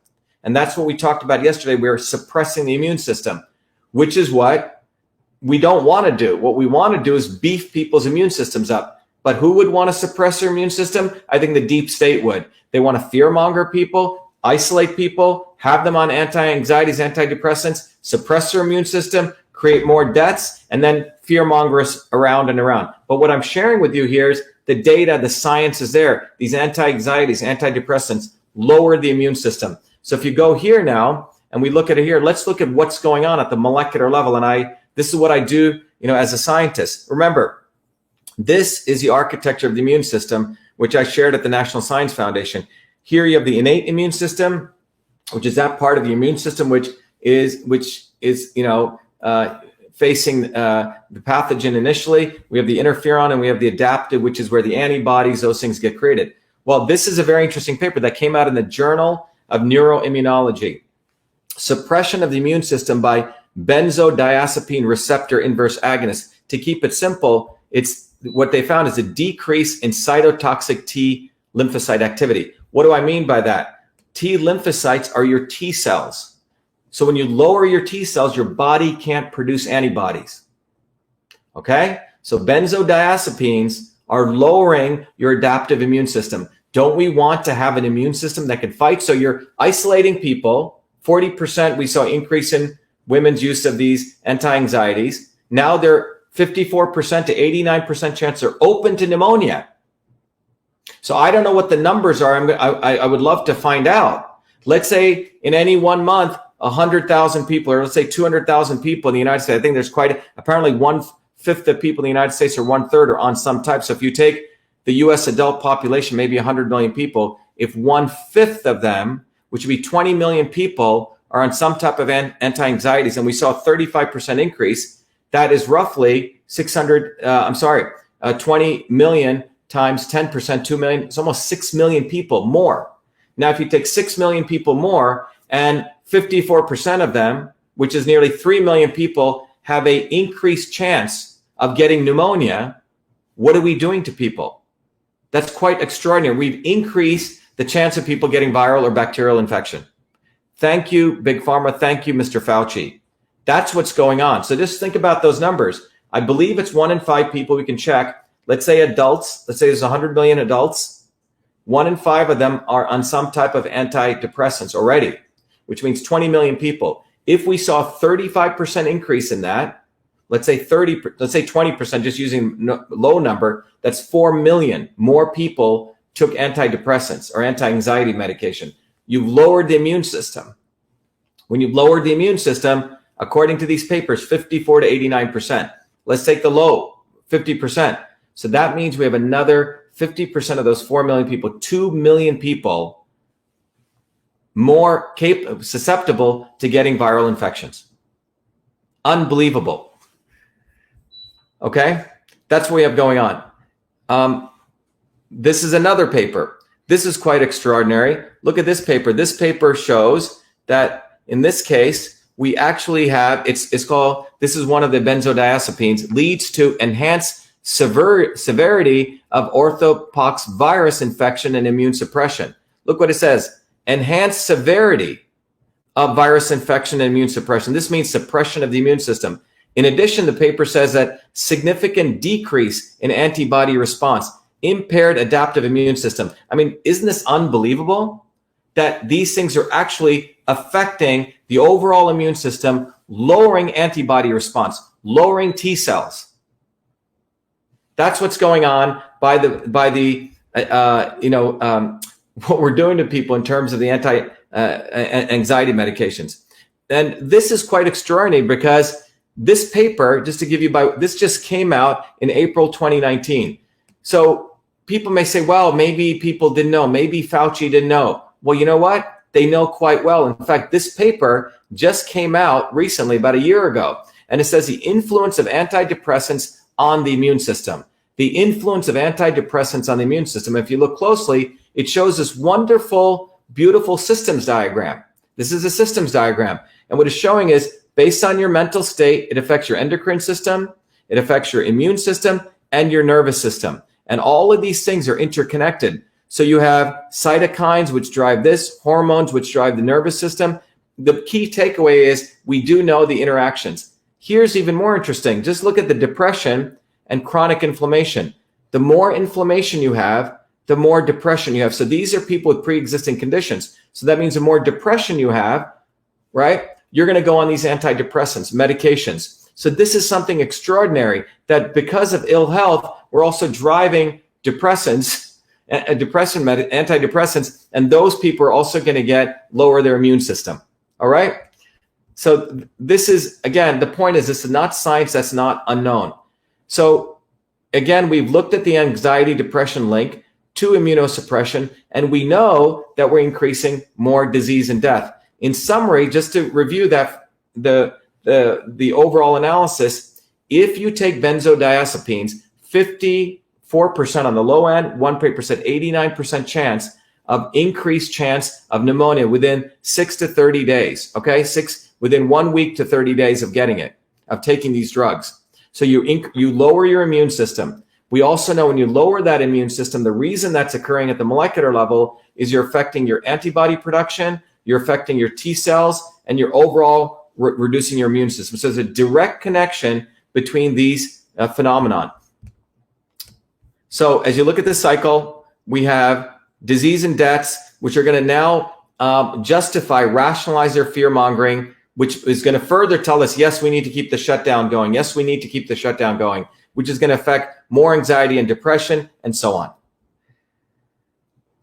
And that's what we talked about yesterday. We're suppressing the immune system, which is what we don't want to do. What we want to do is beef people's immune systems up. But who would want to suppress their immune system? I think the deep state would. They want to fearmonger people, isolate people, have them on anti-anxieties, antidepressants, suppress their immune system, create more deaths, and then fearmonger us around and around. But what I'm sharing with you here is the data, the science is there. These anti-anxieties, antidepressants lower the immune system. So if you go here now and we look at it here, let's look at what's going on at the molecular level. And this is what I do, as a scientist. Remember, this is the architecture of the immune system, which I shared at the National Science Foundation. Here you have the innate immune system, which is that part of the immune system which is facing the pathogen initially. We have the interferon and we have the adaptive, which is where the antibodies, those things get created. Well, this is a very interesting paper that came out in the Journal of Neuroimmunology. Suppression of the immune system by benzodiazepine receptor inverse agonists. To keep it simple, it's what they found is a decrease in cytotoxic T lymphocyte activity. What do I mean by that? T lymphocytes are your T cells. So when you lower your T cells, your body can't produce antibodies. Okay? So benzodiazepines are lowering your adaptive immune system. Don't we want to have an immune system that can fight? So you're isolating people. 40% we saw increase in women's use of these anti-anxieties. Now they're 54% to 89% chance they're open to pneumonia. So I don't know what the numbers are. I would love to find out. Let's say in any 1 month, 100,000 people, or let's say 200,000 people in the United States, I think there's apparently 1/5 of people in the United States or 1/3 are on some type. So if you take the US adult population, maybe 100 million people, if 1/5 of them, which would be 20 million people, are on some type of anti-anxieties, and we saw a 35% increase, that is roughly 20 million times 10%, 2 million, it's almost 6 million people more. Now, if you take 6 million people more and 54% of them, which is nearly 3 million people, have a increased chance of getting pneumonia, what are we doing to people? That's quite extraordinary. We've increased the chance of people getting viral or bacterial infection. Thank you, Big Pharma. Thank you, Mr. Fauci. That's what's going on. So just think about those numbers. I believe it's 1 in 5 people. We can check. Let's say adults. Let's say there's 100 million adults. 1 in 5 of them are on some type of antidepressants already, which means 20 million people. If we saw a 35% increase in that, let's say 20%, just using low number, that's 4 million more people took antidepressants or anti-anxiety medication. You've lowered the immune system. When you've lowered the immune system, according to these papers, 54 to 89%. Let's take the low, 50%. So that means we have another 50% of those 4 million people, 2 million people more susceptible to getting viral infections. Unbelievable. Okay, that's what we have going on. This is another paper. This is quite extraordinary. Look at this paper. This paper shows that in this case, we actually have, it's called, this is one of the benzodiazepines, leads to enhanced severity of orthopox virus infection and immune suppression. Look what it says, enhanced severity of virus infection and immune suppression. This means suppression of the immune system. In addition, the paper says that significant decrease in antibody response, impaired adaptive immune system. I mean, isn't this unbelievable that these things are actually affecting the overall immune system, lowering antibody response, lowering T cells? That's what's going on by the what we're doing to people in terms of the anti-anxiety medications. And this is quite extraordinary because this paper, just to give you this just came out in April 2019. So people may say, well, maybe people didn't know. Maybe Fauci didn't know. Well, you know what? They know quite well. In fact, this paper just came out recently, about a year ago, and it says the influence of antidepressants on the immune system. The influence of antidepressants on the immune system. If you look closely, it shows this wonderful, beautiful systems diagram. This is a systems diagram. And what it's showing is based on your mental state, it affects your endocrine system, it affects your immune system, and your nervous system. And all of these things are interconnected. So you have cytokines, which drive this, hormones, which drive the nervous system. The key takeaway is we do know the interactions. Here's even more interesting. Just look at the depression and chronic inflammation. The more inflammation you have, the more depression you have. So these are people with pre-existing conditions. So that means the more depression you have, right, you're going to go on these antidepressants, medications. So this is something extraordinary that because of ill health, we're also driving antidepressants, and those people are also going to lower their immune system. All right. So this is, again, the point is this is not science that's not unknown. So again, we've looked at the anxiety depression link to immunosuppression, and we know that we're increasing more disease and death. In summary, just to review that, the overall analysis, if you take benzodiazepines, 54% on the low end, 1%, 89% chance of increased chance of pneumonia within 6 to 30 days. Okay, within 1 week to 30 days of getting it, of taking these drugs. So you lower your immune system. We also know when you lower that immune system, the reason that's occurring at the molecular level is you're affecting your antibody production, you're affecting your T cells, and you're overall reducing your immune system. So there's a direct connection between these phenomenon. So as you look at this cycle, we have disease and deaths, which are going to now rationalize their fear mongering, which is going to further tell us, yes, we need to keep the shutdown going. Yes, we need to keep the shutdown going, which is going to affect more anxiety and depression and so on.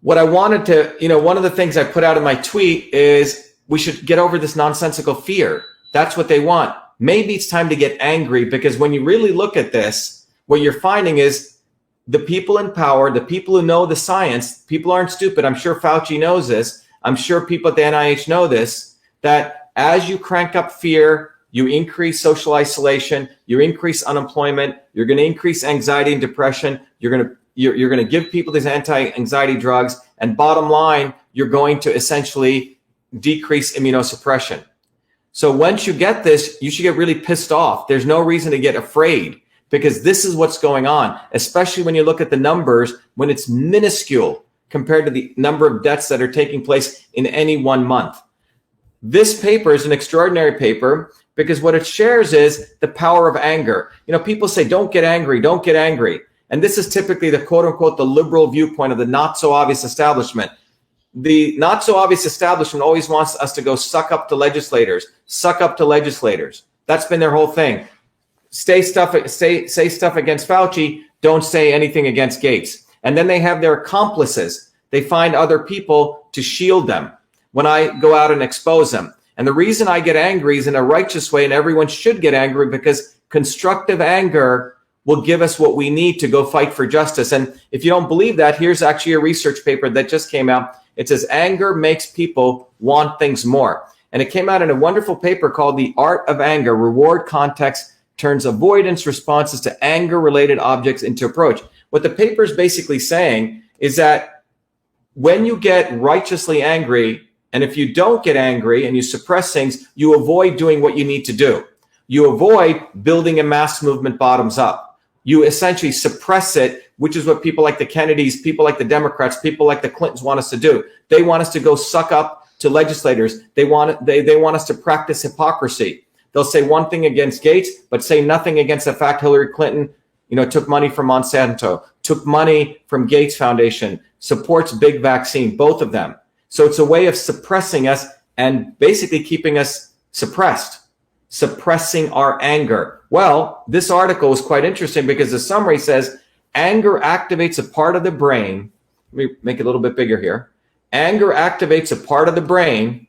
What I wanted to, one of the things I put out in my tweet is we should get over this nonsensical fear. That's what they want. Maybe it's time to get angry, because when you really look at this, what you're finding is the people in power, the people who know the science, people aren't stupid. I'm sure Fauci knows this. I'm sure people at the NIH know this, that as you crank up fear, you increase social isolation, you increase unemployment, you're going to increase anxiety and depression, you're going to give people these anti-anxiety drugs, and bottom line, you're going to essentially decrease immunosuppression. So once you get this, you should get really pissed off. There's no reason to get afraid, because this is what's going on, especially when you look at the numbers, when it's minuscule compared to the number of deaths that are taking place in any 1 month. This paper is an extraordinary paper because what it shares is the power of anger. People say, don't get angry, don't get angry. And this is typically the quote unquote, the liberal viewpoint of the not so obvious establishment. The not so obvious establishment always wants us to go suck up to legislators, suck up to legislators. That's been their whole thing. Say stuff against Fauci, don't say anything against Gates. And then they have their accomplices. They find other people to shield them when I go out and expose them. And the reason I get angry is in a righteous way, and everyone should get angry, because constructive anger will give us what we need to go fight for justice. And if you don't believe that, here's actually a research paper that just came out. It says anger makes people want things more. And it came out in a wonderful paper called The Art of Anger, Reward Context Turns Avoidance Responses to Anger-Related Objects into Approach. What the paper is basically saying is that when you get righteously angry, and if you don't get angry and you suppress things, you avoid doing what you need to do. You avoid building a mass movement bottoms up. You essentially suppress it, which is what people like the Kennedys, people like the Democrats, people like the Clintons want us to do. They want us to go suck up to legislators. They want us to practice hypocrisy. They'll say one thing against Gates, but say nothing against the fact Hillary Clinton, took money from Monsanto, took money from Gates Foundation, supports big vaccine, both of them. So it's a way of suppressing us and basically keeping us suppressed, suppressing our anger. Well, this article is quite interesting because the summary says anger activates a part of the brain. Let me make it a little bit bigger here. Anger activates a part of the brain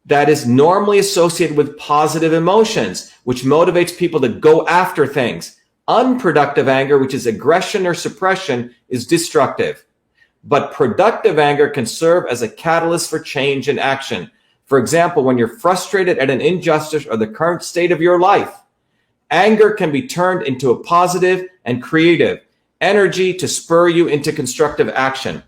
that is normally associated with positive emotions, which motivates people to go after things. Unproductive anger, which is aggression or suppression, is destructive. But productive anger can serve as a catalyst for change and action. For example, when you're frustrated at an injustice or the current state of your life, anger can be turned into a positive and creative energy to spur you into constructive action.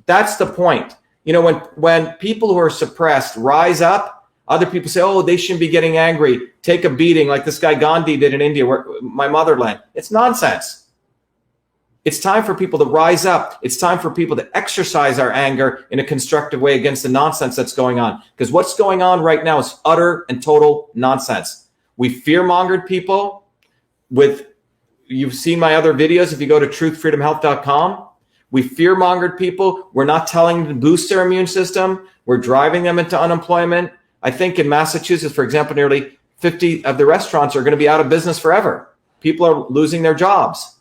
That's the point. When people who are suppressed rise up, other people say, oh, they shouldn't be getting angry, take a beating like this guy Gandhi did in India, my motherland. It's nonsense. It's time for people to rise up. It's time for people to exercise our anger in a constructive way against the nonsense that's going on. Because what's going on right now is utter and total nonsense. We fear-mongered people you've seen my other videos if you go to truthfreedomhealth.com. We fear-mongered people. We're not telling them to boost their immune system. We're driving them into unemployment. I think in Massachusetts, for example, nearly 50 of the restaurants are going to be out of business forever. People are losing their jobs.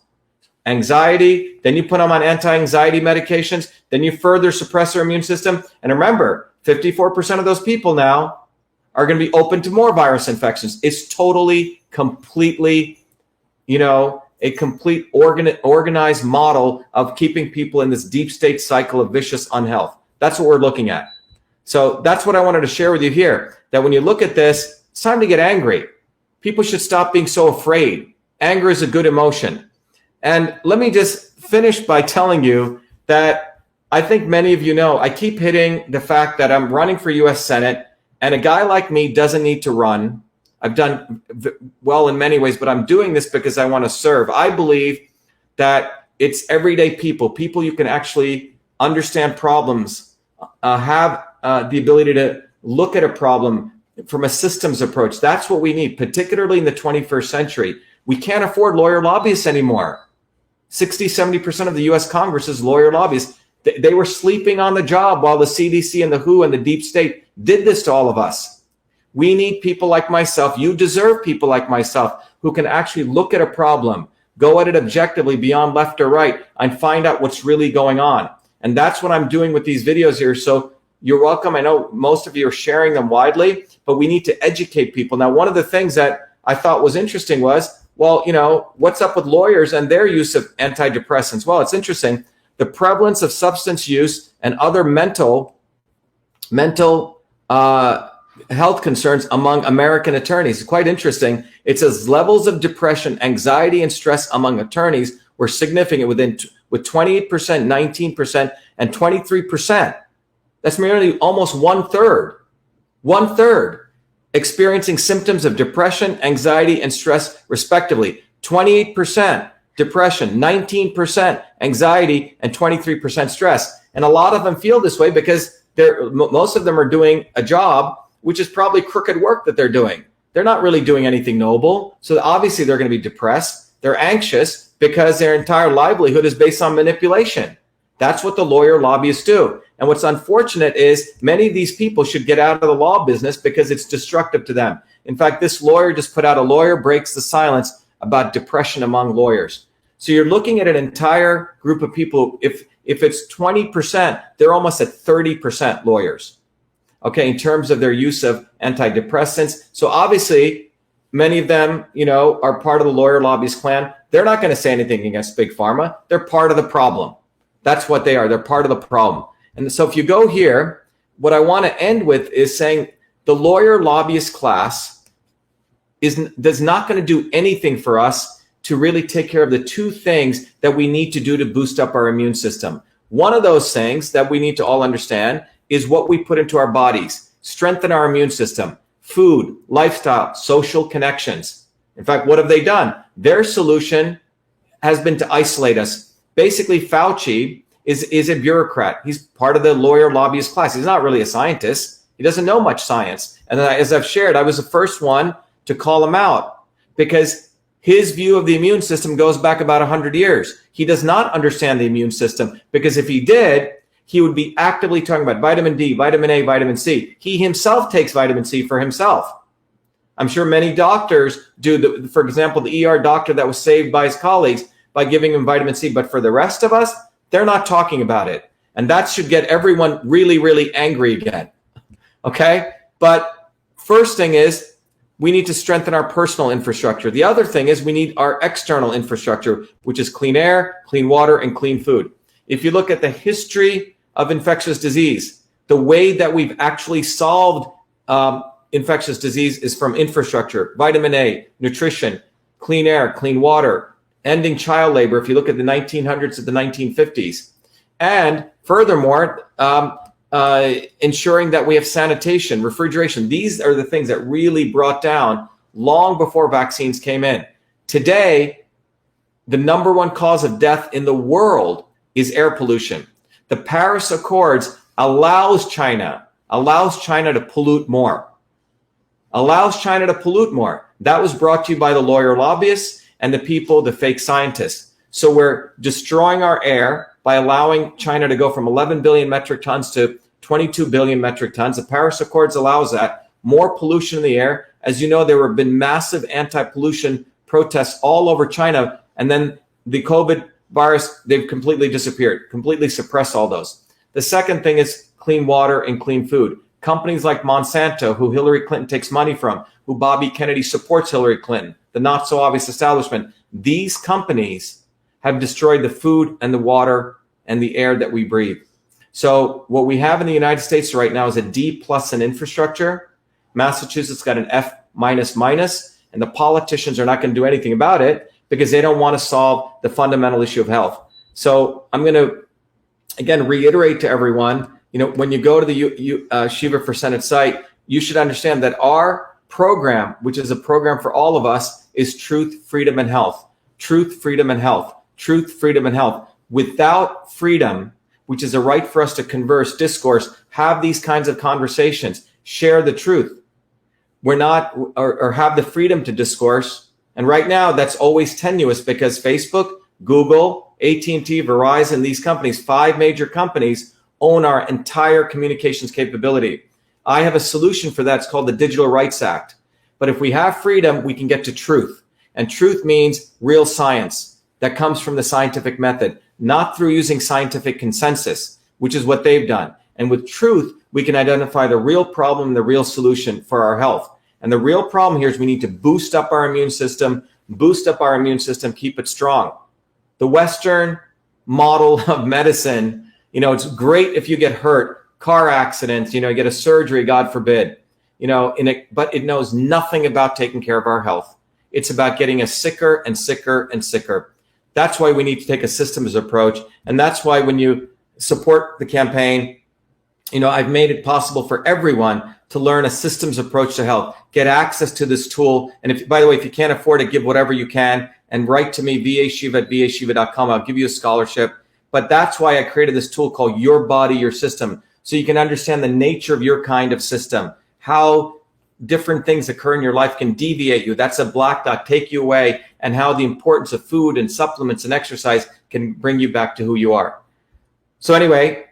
Anxiety, then you put them on anti-anxiety medications, then you further suppress their immune system. And remember, 54% of those people now are going to be open to more virus infections. It's totally, completely, a complete organized model of keeping people in this deep state cycle of vicious unhealth. That's what we're looking at. So that's what I wanted to share with you here, that when you look at this, it's time to get angry. People should stop being so afraid. Anger is a good emotion. And let me just finish by telling you that I think many of you know, I keep hitting the fact that I'm running for U.S. Senate, and a guy like me doesn't need to run. I've done well in many ways, but I'm doing this because I want to serve. I believe that it's everyday people you can actually understand problems, have the ability to look at a problem from a systems approach. That's what we need, particularly in the 21st century. We can't afford lawyer lobbyists anymore. 60-70% of the U.S. Congress is lawyer lobbyists. They were sleeping on the job while the CDC and the WHO and the deep state did this to all of us. We need people like myself. You deserve people like myself who can actually look at a problem, go at it objectively beyond left or right, and find out what's really going on. And that's what I'm doing with these videos here. So You're welcome. I know most of you are sharing them widely, but we need to educate people. Now, one of the things that I thought was interesting was, well, what's up with lawyers and their use of antidepressants? Well, it's interesting. The prevalence of substance use and other mental health concerns among American attorneys is quite interesting. It says levels of depression, anxiety, and stress among attorneys were significant with 28%, 19%, and 23%. That's nearly almost one third experiencing symptoms of depression, anxiety, and stress, respectively. 28% depression, 19% anxiety, and 23% stress. And a lot of them feel this way because most of them are doing a job which is probably crooked work that they're doing. They're not really doing anything noble. So obviously they're going to be depressed. They're anxious because their entire livelihood is based on manipulation. That's what the lawyer lobbyists do. And what's unfortunate is many of these people should get out of the law business because it's destructive to them. In fact, this lawyer just put out, a lawyer breaks the silence about depression among lawyers. So you're looking at an entire group of people. If it's 20%, they're almost at 30% lawyers, okay, in terms of their use of antidepressants. So obviously, many of them, are part of the lawyer lobbyist clan. They're not going to say anything against Big Pharma. They're part of the problem. That's what they are. They're part of the problem. And so if you go here, what I want to end with is saying the lawyer lobbyist class is not going to do anything for us to really take care of the two things that we need to do to boost up our immune system. One of those things that we need to all understand is what we put into our bodies, strengthen our immune system, food, lifestyle, social connections. In fact, what have they done? Their solution has been to isolate us. Basically, Fauci is a bureaucrat. He's part of the lawyer lobbyist class. He's not really a scientist. He doesn't know much science. And as I've shared, I was the first one to call him out because his view of the immune system goes back about 100 years. He does not understand the immune system because if he did, he would be actively talking about vitamin D, vitamin A, vitamin C. He himself takes vitamin C for himself. I'm sure many doctors do. For example, the ER doctor that was saved by his colleagues by giving him vitamin C. But for the rest of us, they're not talking about it. And that should get everyone really, really angry again. Okay? But first thing is we need to strengthen our personal infrastructure. The other thing is we need our external infrastructure, which is clean air, clean water, and clean food. If you look at the history of infectious disease, the way that we've actually solved infectious disease is from infrastructure, vitamin A, nutrition, clean air, clean water, ending child labor, if you look at the 1900s to the 1950s. And furthermore, ensuring that we have sanitation, refrigeration. These are the things that really brought down long before vaccines came in. Today, the number one cause of death in the world is air pollution. The Paris Accords allows China to pollute more. That was brought to you by the lawyer lobbyists and the people, the fake scientists. So we're destroying our air by allowing China to go from 11 billion metric tons to 22 billion metric tons. The Paris Accords allows that. More pollution in the air. As you know, there have been massive anti-pollution protests all over China. And then the COVID virus, they've completely disappeared, completely suppressed all those. The second thing is clean water and clean food. Companies like Monsanto, who Hillary Clinton takes money from, who Bobby Kennedy supports Hillary Clinton, the not so obvious establishment, these companies have destroyed the food and the water and the air that we breathe. So what we have in the United States right now is a D+ in infrastructure. Massachusetts got an F-, and the politicians are not going to do anything about it because they don't want to solve the fundamental issue of health. So I'm going to, again, reiterate to everyone, when you go to the Shiva for Senate site, you should understand that our program, which is a program for all of us, is truth, freedom, and health. Truth, freedom, and health. Truth, freedom, and health. Without freedom, which is a right for us to converse, discourse, have these kinds of conversations, share the truth. We're not, or have the freedom to discourse. And right now, that's always tenuous because Facebook, Google, AT&T, Verizon, these companies, 5 major companies, own our entire communications capability. I have a solution for that. It's called the Digital Rights Act. But if we have freedom, we can get to truth. And truth means real science that comes from the scientific method, not through using scientific consensus, which is what they've done. And with truth, we can identify the real problem, the real solution for our health. And the real problem here is we need to boost up our immune system, keep it strong. The Western model of medicine, it's great if you get hurt, car accidents, you get a surgery, God forbid, but it knows nothing about taking care of our health. It's about getting us sicker and sicker and sicker. That's why we need to take a systems approach. And that's why when you support the campaign, I've made it possible for everyone to learn a systems approach to health, get access to this tool. And by the way, if you can't afford it, give whatever you can and write to me, vashiva@vashiva.com. I'll give you a scholarship. But that's why I created this tool called Your Body, Your System. So you can understand the nature of your kind of system, how different things occur in your life can deviate you. That's a black dot, take you away, and how the importance of food and supplements and exercise can bring you back to who you are. So anyway,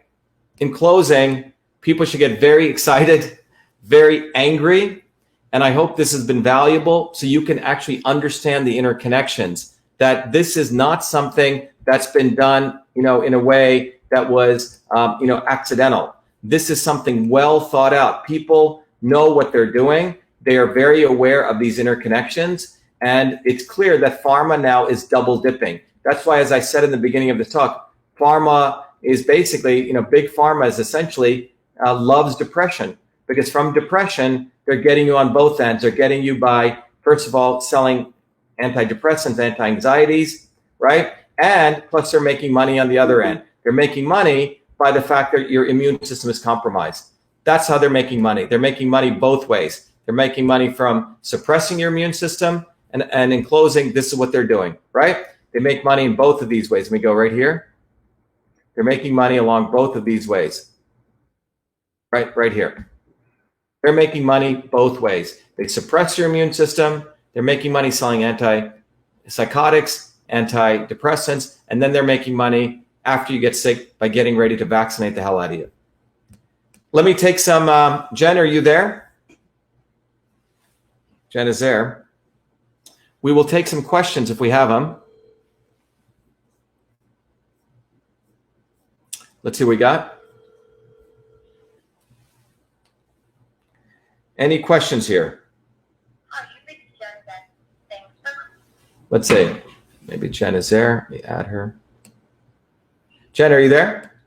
in closing, people should get very excited, very angry, and I hope this has been valuable so you can actually understand the interconnections, that this is not something that's been done, in a way that was, accidental. This is something well thought out. People know what they're doing. They are very aware of these interconnections, and it's clear that pharma now is double dipping. That's why, as I said in the beginning of the talk, pharma is basically, big pharma is essentially loves depression, because from depression, they're getting you on both ends. They're getting you by, first of all, selling antidepressants, anti-anxieties, right? And plus they're making money on the other end. They're making money by the fact that your immune system is compromised. That's how they're making money. They're making money both ways. They're making money from suppressing your immune system. And in closing, this is what they're doing, right? They make money in both of these ways. Let me go right here. They're making money along both of these ways, right here. They're making money both ways. They suppress your immune system. They're making money selling antipsychotics, antidepressants, and then they're making money after you get sick by getting ready to vaccinate the hell out of you. Let me take some, Jen, are you there? Jen is there. We will take some questions if we have them. Let's see what we got. Any questions here? Let's see. Maybe Jen is there. Let me add her. Jen, are you there?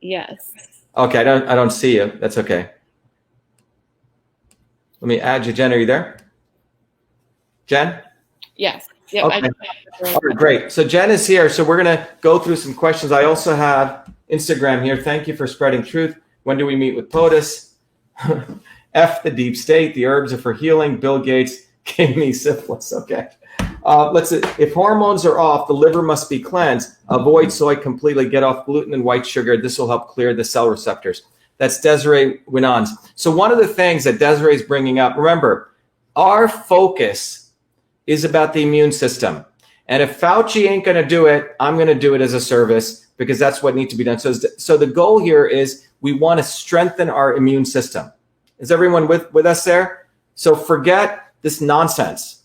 Yes. Okay, I don't see you. That's okay. Let me add you. Jen, are you there? Jen? Yes. Yep, okay. All right, great. So Jen is here. So we're going to go through some questions. I also have Instagram here. Thank you for spreading truth. When do we meet with POTUS? F the deep state. The herbs are for healing. Bill Gates gave me syphilis. Okay. Let's see. If hormones are off, the liver must be cleansed. Avoid soy completely. Get off gluten and white sugar. This will help clear the cell receptors. That's Desiree Winans. So one of the things that Desiree is bringing up, remember, our focus is about the immune system. And if Fauci ain't going to do it, I'm going to do it as a service because that's what needs to be done. So the goal here is we want to strengthen our immune system. Is everyone with us there? So forget this nonsense.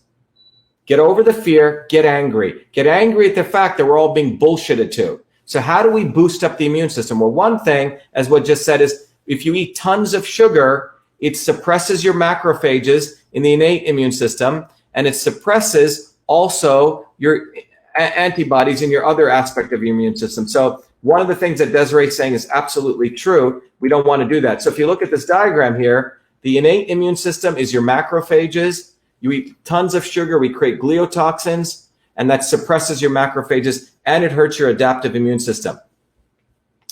Get over the fear, get angry. Get angry at the fact that we're all being bullshitted to. So how do we boost up the immune system? Well, one thing, as what just said, is if you eat tons of sugar, it suppresses your macrophages in the innate immune system, and it suppresses also your antibodies in your other aspect of your immune system. So one of the things that Desiree is saying is absolutely true. We don't want to do that. So if you look at this diagram here, the innate immune system is your macrophages. You eat tons of sugar, we create gliotoxins, and that suppresses your macrophages, and it hurts your adaptive immune system.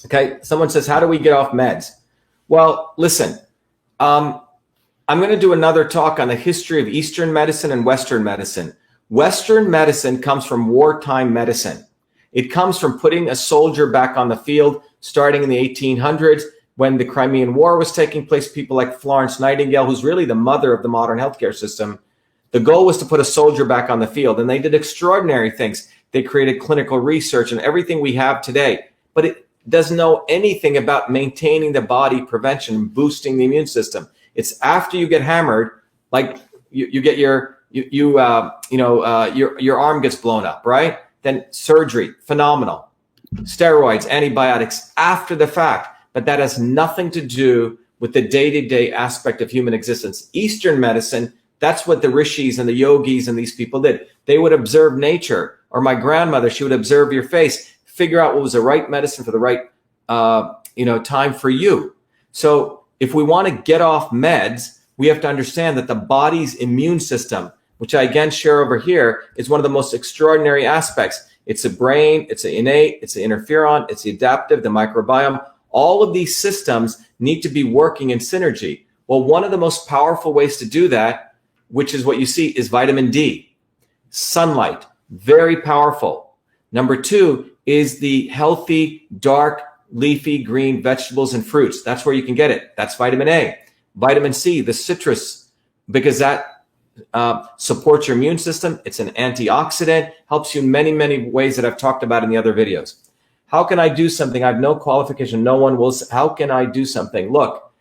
Okay, someone says, how do we get off meds? Well, listen, I'm going to do another talk on the history of Eastern medicine and Western medicine. Western medicine comes from wartime medicine. It comes from putting a soldier back on the field, starting in the 1800s, when the Crimean War was taking place. People like Florence Nightingale, who's really the mother of the modern healthcare system. The goal was to put a soldier back on the field, and they did extraordinary things. They created clinical research and everything we have today, but it doesn't know anything about maintaining the body, prevention, boosting the immune system. It's after you get hammered, like you get your arm gets blown up, right? Then surgery, phenomenal. Steroids, antibiotics after the fact. but that has nothing to do with the day-to-day aspect of human existence. Eastern medicine, that's what the rishis and the yogis and these people did. They would observe nature. Or my grandmother, she would observe your face, figure out what was the right medicine for the right time for you. So if we want to get off meds, we have to understand that the body's immune system, which I again share over here, is one of the most extraordinary aspects. It's a brain, it's an innate, it's the interferon, it's the adaptive, the microbiome. All of these systems need to be working in synergy. Well, one of the most powerful ways to do that, which is what you see, is vitamin D. Sunlight, very powerful. Number 2 is the healthy, dark, leafy green vegetables and fruits. That's where you can get it. That's vitamin A. Vitamin C, the citrus, because that supports your immune system. It's an antioxidant, helps you in many, many ways that I've talked about in the other videos. How can I do something? I have no qualification. No one will. How can I do something? Look,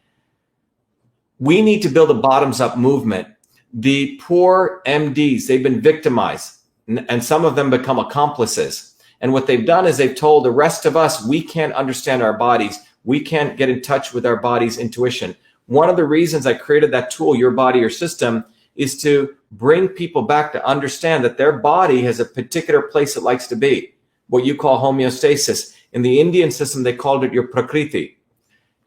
we need to build a bottoms-up movement. The poor MDs, they've been victimized, and some of them become accomplices. And what they've done is they've told the rest of us, we can't understand our bodies. We can't get in touch with our body's intuition. One of the reasons I created that tool, Your Body, Your System, is to bring people back to understand that their body has a particular place it likes to be, what you call homeostasis. In the Indian system, they called it your prakriti.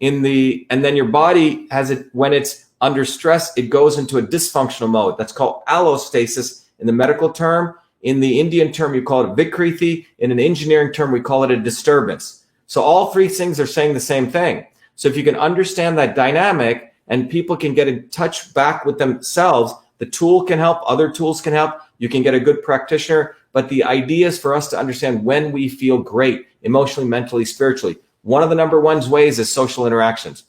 And then your body has it, when it's under stress, it goes into a dysfunctional mode. That's called allostasis in the medical term. In the Indian term, you call it vikriti. In an engineering term, we call it a disturbance. So all three things are saying the same thing. So if you can understand that dynamic and people can get in touch back with themselves, the tool can help, other tools can help. You can get a good practitioner. But the idea is for us to understand when we feel great, emotionally, mentally, spiritually. One of the number one ways is social interactions.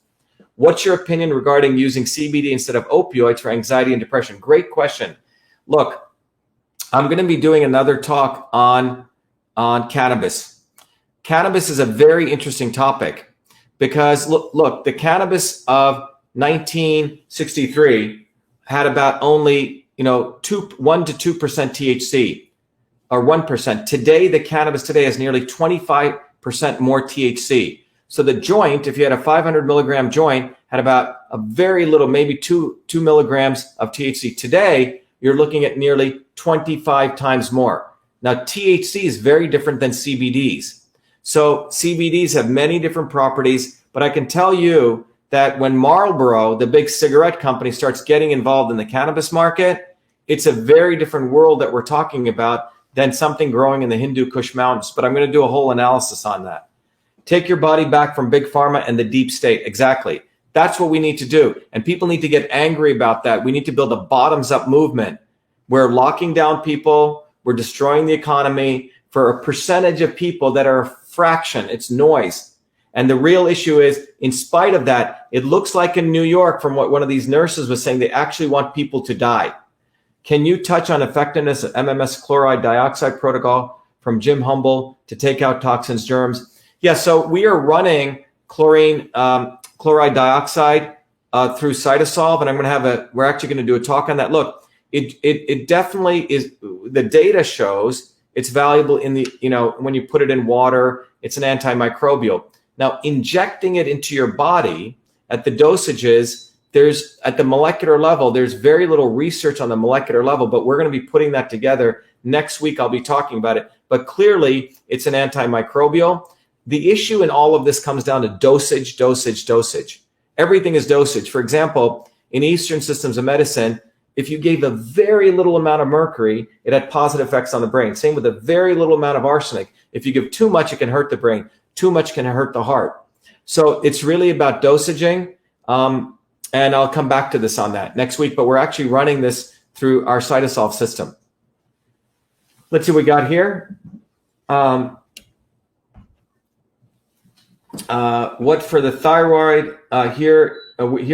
What's your opinion regarding using CBD instead of opioids for anxiety and depression? Great question. Look, I'm going to be doing another talk on cannabis. Cannabis is a very interesting topic because look, the cannabis of 1963 had about only 1 to 2% THC or 1%. Today, the cannabis today has nearly 25% more THC. So the joint, if you had a 500 milligram joint, had about a very little, maybe 2 milligrams of THC. Today, you're looking at nearly 25 times more. Now, THC is very different than CBDs. So CBDs have many different properties, but I can tell you that when Marlboro, the big cigarette company, starts getting involved in the cannabis market, it's a very different world that we're talking about than something growing in the Hindu Kush Mountains. But I'm going to do a whole analysis on that. Take your body back from big pharma and the deep state. Exactly. That's what we need to do. And people need to get angry about that. We need to build a bottoms-up movement. We're locking down people. We're destroying the economy for a percentage of people that are a fraction. It's noise. And the real issue is, in spite of that, it looks like in New York, from what one of these nurses was saying, they actually want people to die. Can you touch on effectiveness of MMS chloride dioxide protocol from Jim Humble to take out toxins, germs? Yeah, so we are running chloride dioxide through Cytosolve, and we're actually going to do a talk on that. Look, it definitely is. The data shows it's valuable in the, when you put it in water, it's an antimicrobial. Now, injecting it into your body at the dosages, at the molecular level, there's very little research on the molecular level, but we're going to be putting that together. Next week, I'll be talking about it. But clearly, it's an antimicrobial. The issue in all of this comes down to dosage, dosage, dosage. Everything is dosage. For example, in Eastern systems of medicine, if you gave a very little amount of mercury, it had positive effects on the brain. Same with a very little amount of arsenic. If you give too much, it can hurt the brain. Too much can hurt the heart. So it's really about dosaging. And I'll come back to this on that next week. But we're actually running this through our Cytosolve system. Let's see what we got here. What for the thyroid? Here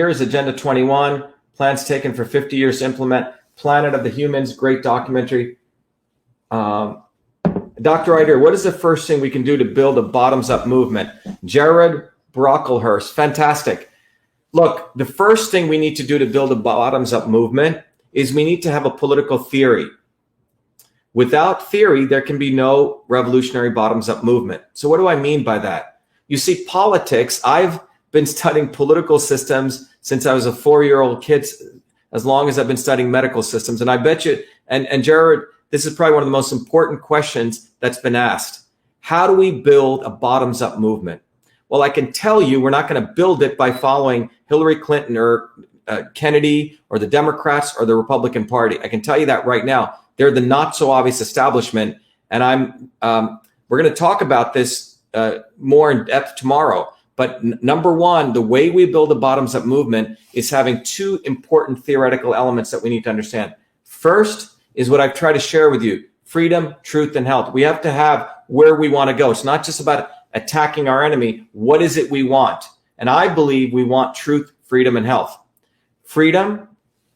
is Agenda 21. Plans taken for 50 years to implement. Planet of the Humans, great documentary. Dr. Ryder, what is the first thing we can do to build a bottoms-up movement? Jared Brocklehurst, fantastic. Look, the first thing we need to do to build a bottoms-up movement is we need to have a political theory. Without theory, there can be no revolutionary bottoms-up movement. So what do I mean by that? You see, politics, I've been studying political systems since I was a 4-year-old kid, as long as I've been studying medical systems. And I bet you, and Jared, this is probably one of the most important questions that's been asked. How do we build a bottoms-up movement? Well, I can tell you we're not going to build it by following Hillary Clinton or Kennedy or the Democrats or the Republican Party. I can tell you that right now. They're the not so obvious establishment. And we're going to talk about this more in depth tomorrow. But number one, the way we build a bottoms up movement is having two important theoretical elements that we need to understand. First is what I've tried to share with you: freedom, truth, and health. We have to have where we want to go. It's not just about attacking our enemy. What is it we want? And I believe we want truth, freedom, and health. Freedom,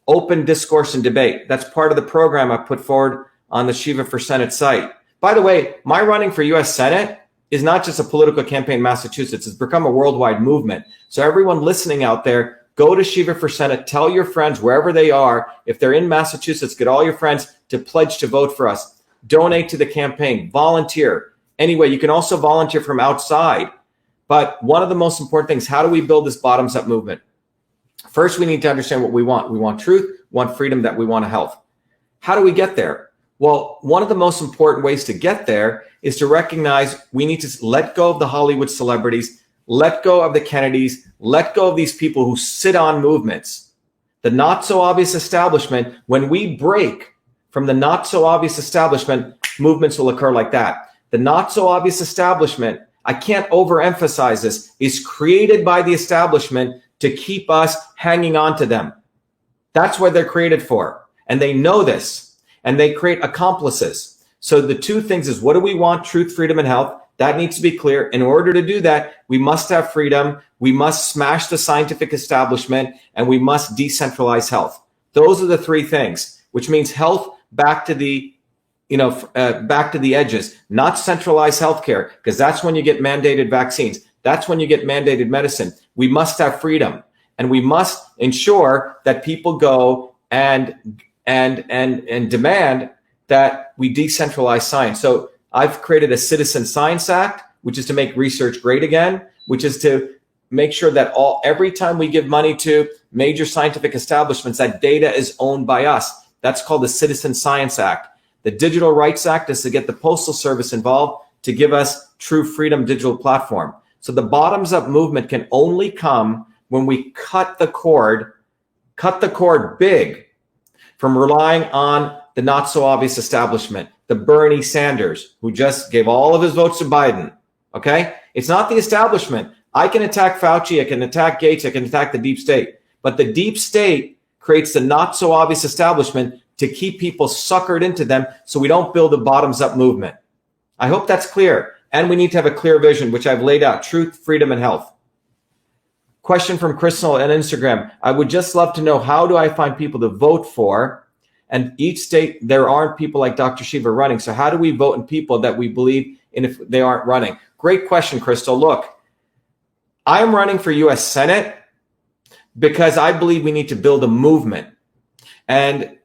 open discourse and debate. That's part of the program I put forward on the SHIVA for Senate site. By the way, my running for U.S. Senate is not just a political campaign in Massachusetts. It's become a worldwide movement. So everyone listening out there, go to SHIVA for Senate. Tell your friends wherever they are. If they're in Massachusetts, get all your friends to pledge to vote for us. Donate to the campaign. Volunteer. Anyway, you can also volunteer from outside. But one of the most important things, how do we build this bottoms-up movement? First, we need to understand what we want. We want truth, we want freedom, that we want health. How do we get there? Well, one of the most important ways to get there is to recognize we need to let go of the Hollywood celebrities, let go of the Kennedys, let go of these people who sit on movements. The not so obvious establishment, when we break from the not so obvious establishment, movements will occur like that. The not so obvious establishment, I can't overemphasize this, is created by the establishment to keep us hanging on to them. That's what they're created for. And they know this, and they create accomplices. So the two things is, what do we want? Truth, freedom, and health. That needs to be clear. In order to do that, we must have freedom. We must smash the scientific establishment, and we must decentralize health. Those are the three things, which means health back to the back to the edges, not centralized healthcare, because that's when you get mandated vaccines. That's when you get mandated medicine. We must have freedom, and we must ensure that people go and demand that we decentralize science. So I've created a Citizen Science Act, which is to make research great again, which is to make sure that every time we give money to major scientific establishments, that data is owned by us. That's called the Citizen Science Act. The Digital Rights Act is to get the Postal Service involved to give us true freedom digital platform. So the bottoms up movement can only come when we cut the cord big from relying on the not so obvious establishment, the Bernie Sanders, who just gave all of his votes to Biden. Okay? It's not the establishment. I can attack Fauci, I can attack Gates, I can attack the deep state. But the deep state creates the not so obvious establishment to keep people suckered into them so we don't build a bottoms up movement. I hope that's clear. And we need to have a clear vision, which I've laid out: truth, freedom, and health. Question from Crystal on Instagram. I would just love to know, how do I find people to vote for? And each state, there aren't people like Dr. Shiva running. So how do we vote in people that we believe in if they aren't running? Great question, Crystal. Look, I'm running for U.S. Senate because I believe we need to build a movement. And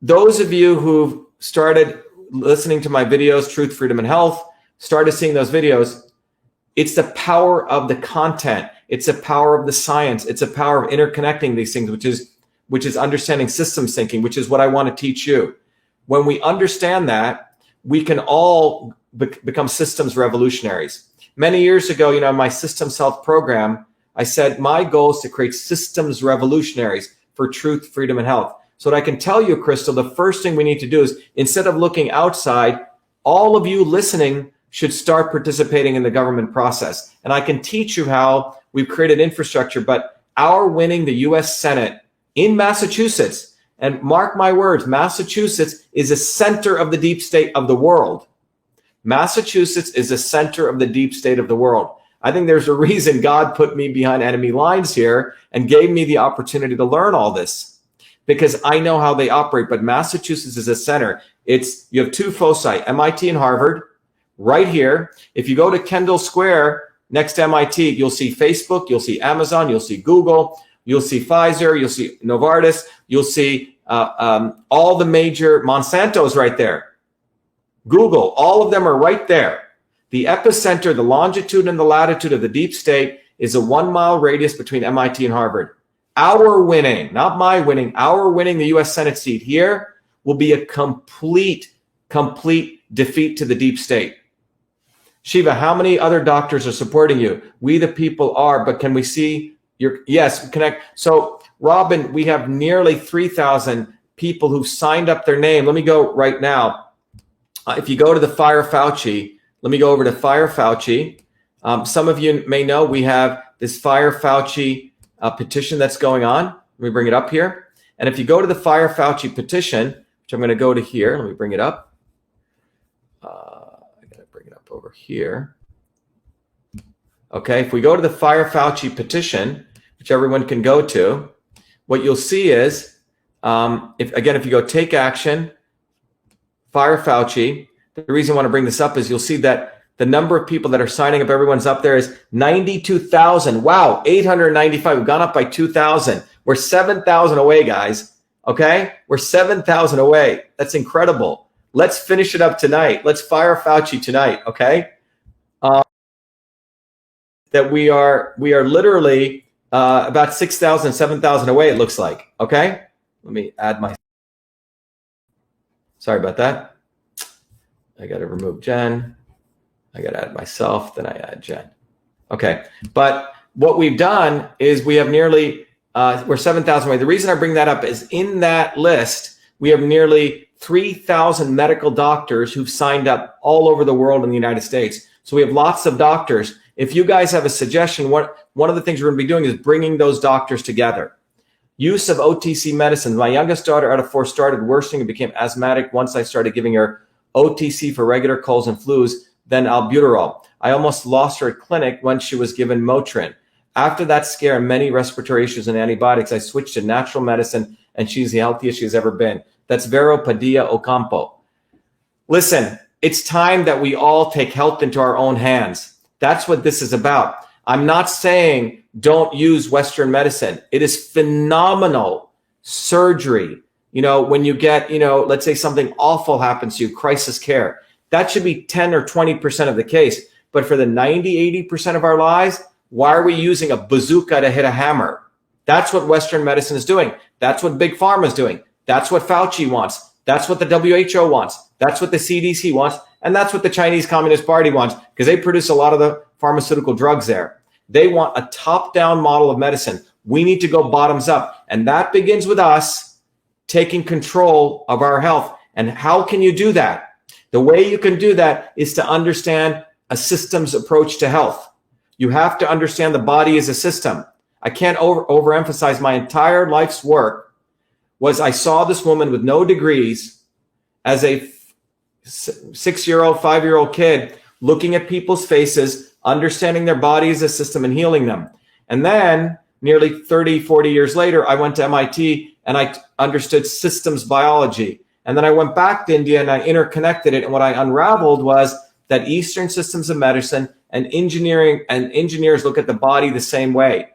those of you who've started listening to my videos, Truth, Freedom, and Health, started seeing those videos, it's the power of the content. It's the power of the science. It's the power of interconnecting these things, which is understanding systems thinking, which is what I want to teach you. When we understand that, we can all become systems revolutionaries. Many years ago, in my Systems Health program, I said my goal is to create systems revolutionaries for truth, freedom, and health. So what I can tell you, Crystal, the first thing we need to do is, instead of looking outside, all of you listening should start participating in the government process. And I can teach you how we've created infrastructure, but our winning the U.S. Senate in Massachusetts, and mark my words, Massachusetts is a center of the deep state of the world. Massachusetts is a center of the deep state of the world. I think there's a reason God put me behind enemy lines here and gave me the opportunity to learn all this, because I know how they operate. But Massachusetts is a center. You have two foci, MIT and Harvard, right here. If you go to Kendall Square next to MIT, you'll see Facebook, you'll see Amazon, you'll see Google, you'll see Pfizer, you'll see Novartis, you'll see all the major Monsanto's right there. Google, all of them are right there. The epicenter, the longitude and the latitude of the deep state is a 1 mile radius between MIT and Harvard. Our winning, not my winning, our winning the US Senate seat here will be a complete defeat to the deep state. Shiva, how many other doctors are supporting you? We the people are, but can we see your, yes, connect. So Robin, we have nearly 3,000 people who signed up their name. Let me go right now. If you go to the Fire Fauci, let me go over to Fire Fauci. Some of you may know we have this Fire Fauci petition that's going on. Let me bring it up here. And if you go to the Fire Fauci petition, which I'm going to go to here, let me bring it up. I got to bring it up over here. Okay, if we go to the Fire Fauci petition, which everyone can go to, what you'll see is, if you go take action, Fire Fauci, the reason I want to bring this up is you'll see that the number of people that are signing up, everyone's up there, is 92,000. Wow, 895. We've gone up by 2,000. We're 7,000 away, guys. Okay? We're 7,000 away. That's incredible. Let's finish it up tonight. Let's fire Fauci tonight, okay? That we are literally about 6,000, 7,000 away, it looks like. Okay? Let me add my... Sorry about that. I got to remove Jen. I got to add myself, then I add Jen. Okay. But what we've done is we have nearly, we're 7,000 away. The reason I bring that up is in that list, we have nearly 3,000 medical doctors who've signed up all over the world in the United States. So we have lots of doctors. If you guys have a suggestion, one of the things we're going to be doing is bringing those doctors together. Use of OTC medicine. My youngest daughter out of 4 started worsening and became asthmatic once I started giving her OTC for regular colds and flus, then albuterol. I almost lost her at clinic when she was given Motrin. After that scare and many respiratory issues and antibiotics, I switched to natural medicine, and she's the healthiest she's ever been. That's Vero Padilla Ocampo. Listen, it's time that we all take health into our own hands. That's what this is about. I'm not saying don't use Western medicine. It is phenomenal surgery. You know, when you get, let's say something awful happens to you, crisis care, that should be 10 or 20% of the case. But for the 90, 80% of our lives, why are we using a bazooka to hit a hammer? That's what Western medicine is doing. That's what Big Pharma is doing. That's what Fauci wants. That's what the WHO wants. That's what the CDC wants. And that's what the Chinese Communist Party wants, because they produce a lot of the pharmaceutical drugs there. They want a top-down model of medicine. We need to go bottoms up. And that begins with us taking control of our health. And how can you do that? The way you can do that is to understand a systems approach to health. You have to understand the body as a system. I can't overemphasize my entire life's work was I saw this woman with no degrees as a 6-year-old, 5-year-old kid looking at people's faces, understanding their body as a system and healing them. And then nearly 30, 40 years later, I went to MIT and I understood systems biology. And then I went back to India and I interconnected it. And what I unraveled was that Eastern systems of medicine and engineering and engineers look at the body the same way.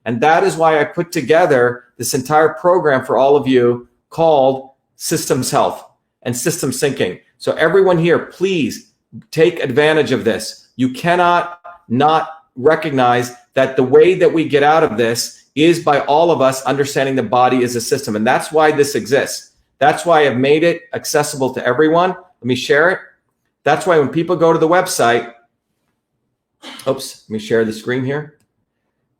And that is why I put together this entire program for all of you called Systems Health and Systems Thinking. So everyone here, please take advantage of this. You cannot not recognize that the way that we get out of this is by all of us understanding the body as a system. And that's why this exists. That's why I've made it accessible to everyone. Let me share it. That's why when people go to the website, oops, let me share the screen here.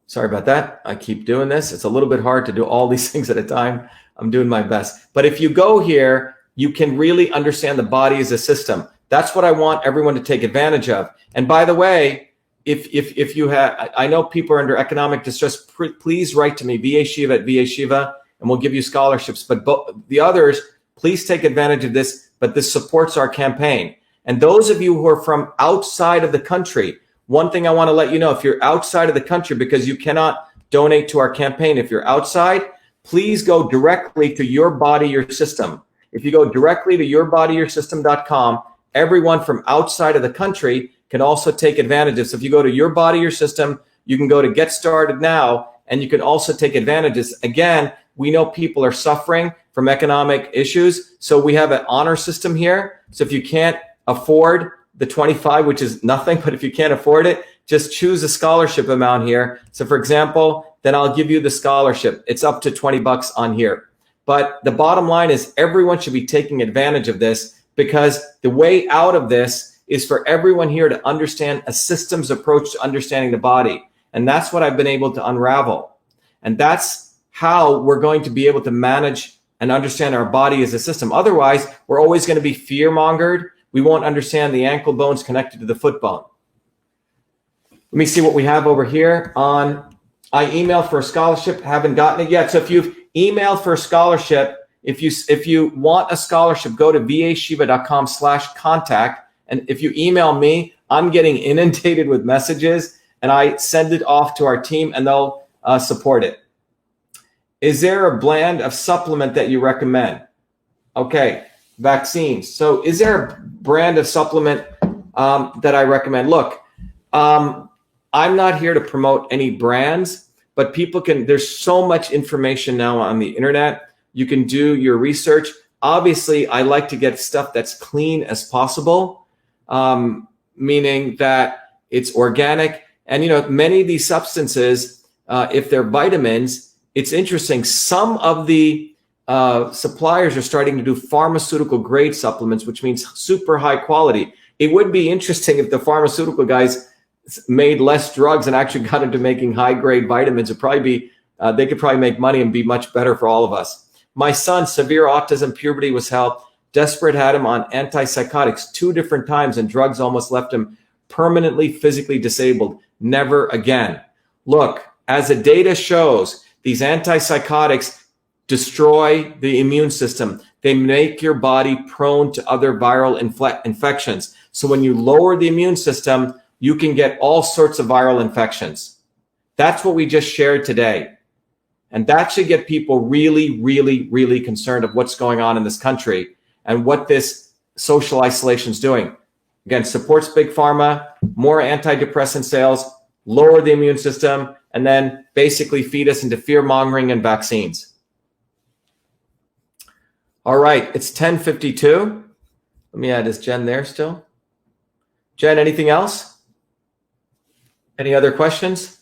Sorry about that. I keep doing this. It's a little bit hard to do all these things at a time. I'm doing my best. But if you go here, you can really understand the body as a system. That's what I want everyone to take advantage of. And by the way, if you have, I know people are under economic distress, please write to me, VA-SHIVA at VA-SHIVA, and we'll give you scholarships. But the others, please take advantage of this. But this supports our campaign. And those of you who are from outside of the country, one thing I want to let you know, if you're outside of the country, because you cannot donate to our campaign, if you're outside, please go directly to Your Body, Your System. If you go directly to yourbodyyoursystem.com, everyone from outside of the country can also take advantage of. So if you go to Your Body, Your System, you can go to Get Started Now, and you can also take advantages. Again, we know people are suffering from economic issues, so we have an honor system here. So if you can't afford the 25, which is nothing, but if you can't afford it, just choose a scholarship amount here. So for example, then I'll give you the scholarship. It's up to 20 bucks on here. But the bottom line is everyone should be taking advantage of this, because the way out of this is for everyone here to understand a systems approach to understanding the body. And that's what I've been able to unravel. And that's how we're going to be able to manage and understand our body as a system. Otherwise, we're always going to be fear-mongered. We won't understand the ankle bones connected to the foot bone. Let me see what we have over here on I emailed for a scholarship, haven't gotten it yet. So if you've emailed for a scholarship, if you want a scholarship, go to vashiva.com/contact. And if you email me, I'm getting inundated with messages, and I send it off to our team and they'll support it. Is there a brand of supplement that you recommend? Okay, vaccines. So is there a brand of supplement that I recommend? Look, I'm not here to promote any brands, but people can, there's so much information now on the internet. You can do your research. Obviously, I like to get stuff that's clean as possible, meaning that it's organic. And, you know, many of these substances, if they're vitamins, it's interesting. Some of the suppliers are starting to do pharmaceutical grade supplements, which means super high quality. It would be interesting if the pharmaceutical guys made less drugs and actually got into making high grade vitamins. It'd probably be, they could probably make money and be much better for all of us. My son, severe autism, puberty was helped. Desperate, had him on antipsychotics 2 different times, and drugs almost left him permanently physically disabled. Never again. Look, as the data shows, these antipsychotics destroy the immune system. They make your body prone to other viral infections. So when you lower the immune system, you can get all sorts of viral infections. That's what we just shared today. And that should get people really, really, really concerned of what's going on in this country and what this social isolation is doing. Again, supports big pharma, more antidepressant sales, lower the immune system, and then basically feed us into fear-mongering and vaccines. All right, it's 10:52. Let me add, is Jen there still? Jen, anything else? Any other questions?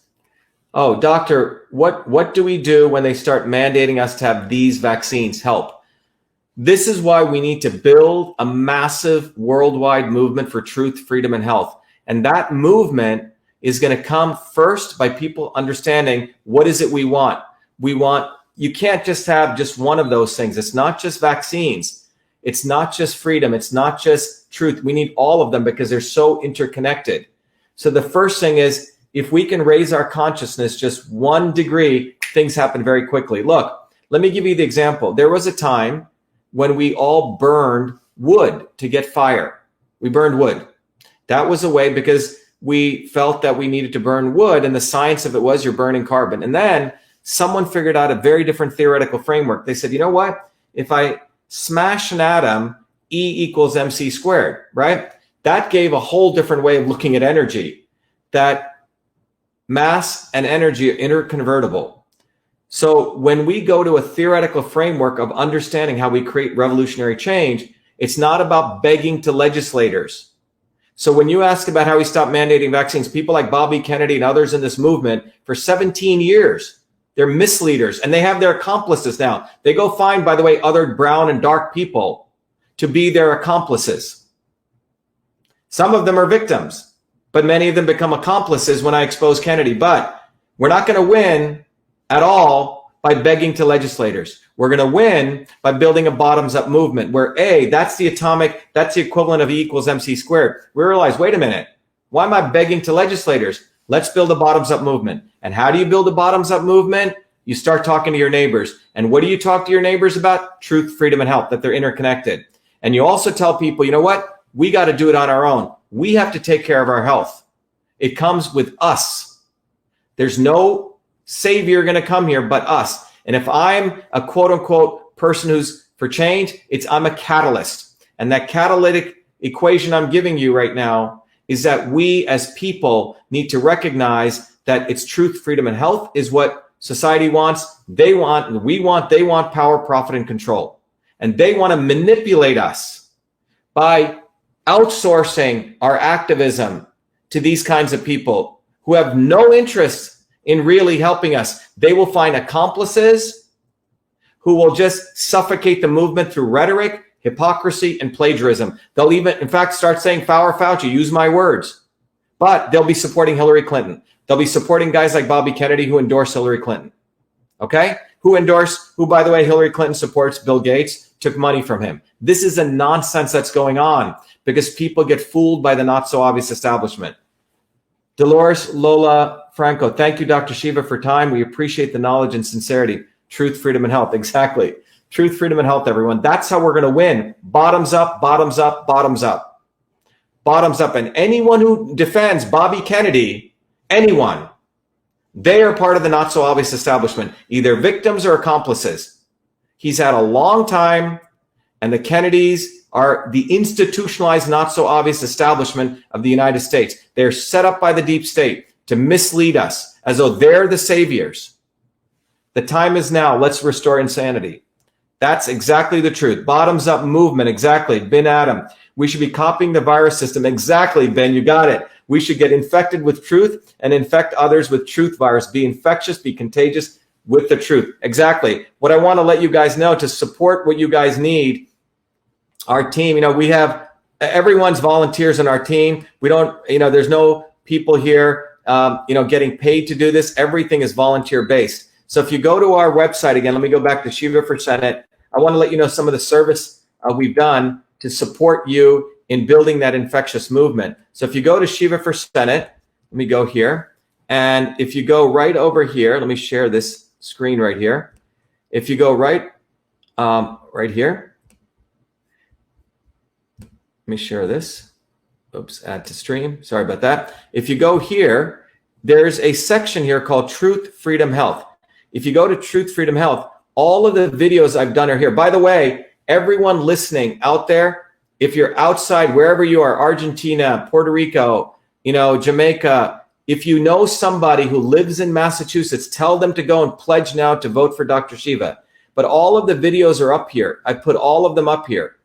Oh, doctor, what do we do when they start mandating us to have these vaccines? Help. This is why we need to build a massive worldwide movement for truth, freedom, and health. And that movement is going to come first by people understanding what is it we want. You can't just have just one of those things. It's not just vaccines. It's not just freedom. It's not just truth. We need all of them because they're so interconnected. So the first thing is, if we can raise our consciousness just 1 degree, things happen very quickly. Look, let me give you the example. There was a time when we all burned wood to get fire. We burned wood. That was a way because we felt that we needed to burn wood, and the science of it was you're burning carbon. And then someone figured out a very different theoretical framework. They said, you know what? If I smash an atom, E equals mc squared, right? That gave a whole different way of looking at energy, that mass and energy are interconvertible. So when we go to a theoretical framework of understanding how we create revolutionary change, it's not about begging to legislators. So when you ask about how we stop mandating vaccines, people like Bobby Kennedy and others in this movement for 17 years, they're misleaders, and they have their accomplices now. They go find, by the way, other brown and dark people to be their accomplices. Some of them are victims, but many of them become accomplices when I expose Kennedy. But we're not going to win at all by begging to legislators. We're going to win by building a bottoms-up movement where that's the equivalent of E equals mc squared. We realize, wait a minute, why am I begging to legislators? Let's build a bottoms-up movement. And how do you build a bottoms-up movement? You start talking to your neighbors. And what do you talk to your neighbors about? Truth, freedom, and health, that they're interconnected. And you also tell people, you know what? We got to do it on our own. We have to take care of our health. It comes with us. There's no savior going to come here but us. And if I'm a quote unquote person who's for change, I'm a catalyst. And that catalytic equation I'm giving you right now is that we as people need to recognize that it's truth, freedom, and health is what society wants. They want, we want, they want power, profit, and control. And they want to manipulate us by outsourcing our activism to these kinds of people who have no interest in really helping us. They will find accomplices who will just suffocate the movement through rhetoric, hypocrisy, and plagiarism. They'll even, in fact, start saying, Fauci, use my words. But they'll be supporting Hillary Clinton. They'll be supporting guys like Bobby Kennedy who endorse Hillary Clinton. Okay? Who, by the way, Hillary Clinton supports Bill Gates, took money from him. This is a nonsense that's going on because people get fooled by the not so obvious establishment. Dolores Lola Franco, thank you, Dr. Shiva, for time. We appreciate the knowledge and sincerity. Truth, freedom, and health. Exactly. Truth, freedom, and health, everyone. That's how we're going to win. Bottoms up, bottoms up, bottoms up. Bottoms up. And anyone who defends Bobby Kennedy, anyone, they are part of the not so obvious establishment, either victims or accomplices. He's had a long time, and the Kennedys are the institutionalized not so obvious establishment of the United States. They're set up by the deep state to mislead us as though they're the saviors. The time is now. Let's restore insanity. That's exactly the truth. Bottoms up movement. Exactly. Ben Adam. We should be copying the virus system. Exactly, Ben. You got it. We should get infected with truth and infect others with truth virus. Be infectious, be contagious with the truth. Exactly. What I want to let you guys know to support what you guys need, our team, we have everyone's volunteers in our team. We don't, there's no people here, getting paid to do this. Everything is volunteer based. So if you go to our website again, let me go back to Shiva for Senate. I want to let you know some of the service we've done to support you in building that infectious movement. So if you go to Shiva for Senate, let me go here. And if you go right over here, let me share this screen right here. If you go right here, let me share this. Oops, add to stream. Sorry about that. If you go here, there's a section here called Truth, Freedom, Health. If you go to Truth, Freedom, Health, all of the videos I've done are here. By the way, everyone listening out there, if you're outside, wherever you are, Argentina, Puerto Rico, Jamaica, if you know somebody who lives in Massachusetts, tell them to go and pledge now to vote for Dr. Shiva. But all of the videos are up here. I put all of them up here.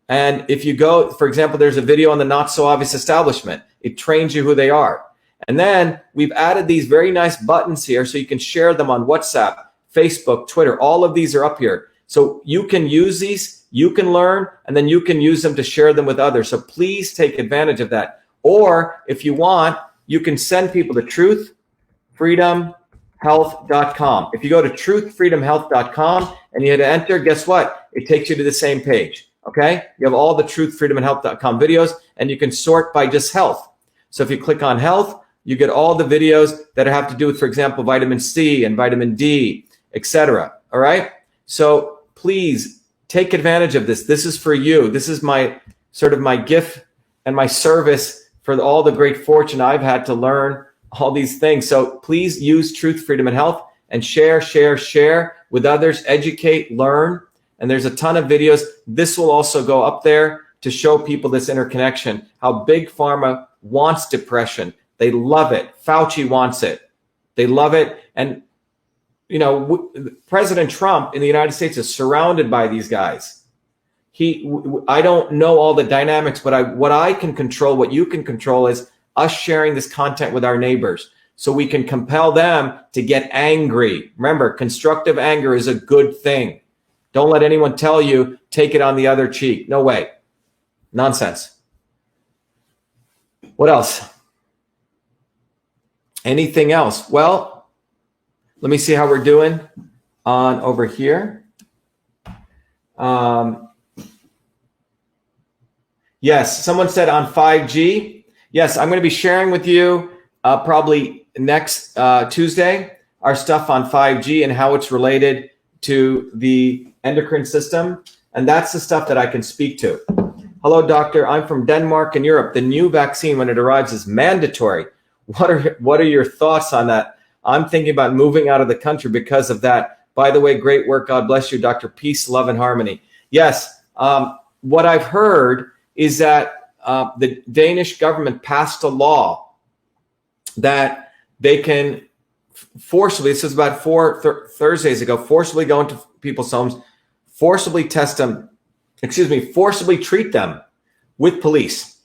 And if you go, for example, there's a video on the not so obvious establishment. It trains you who they are. And then we've added these very nice buttons here so you can share them on WhatsApp, Facebook, Twitter. All of these are up here. So you can use these, you can learn, and then you can use them to share them with others. So please take advantage of that. Or if you want, you can send people to truthfreedomhealth.com. If you go to truthfreedomhealth.com and you hit enter, guess what? It takes you to the same page. Okay? You have all the truthfreedomandhealth.com videos, and you can sort by just health. So if you click on health, you get all the videos that have to do with, for example, vitamin C and vitamin D, etc. All right? So please take advantage of this. This is for you. This is my gift and my service for all the great fortune I've had to learn all these things. So please use Truth, Freedom, and Health and share with others, educate, learn. And there's a ton of videos. This will also go up there to show people this interconnection, how big pharma wants depression. They love it. Fauci wants it. They love it. And, President Trump in the United States is surrounded by these guys. I don't know all the dynamics, but what I can control, what you can control is us sharing this content with our neighbors so we can compel them to get angry. Remember, constructive anger is a good thing. Don't let anyone tell you, take it on the other cheek. No way. Nonsense. What else? Anything else? Well, let me see how we're doing on over here. Yes, someone said on 5G. Yes, I'm going to be sharing with you probably next Tuesday our stuff on 5G and how it's related to the endocrine system. And that's the stuff that I can speak to. Hello, doctor. I'm from Denmark and Europe. The new vaccine, when it arrives, is mandatory. What are your thoughts on that? I'm thinking about moving out of the country because of that. By the way, great work. God bless you, Dr. Peace, Love, and Harmony. Yes, what I've heard is that the Danish government passed a law that they can forcibly, this was about 4 Thursdays ago, forcibly go into people's homes, forcibly treat them with police.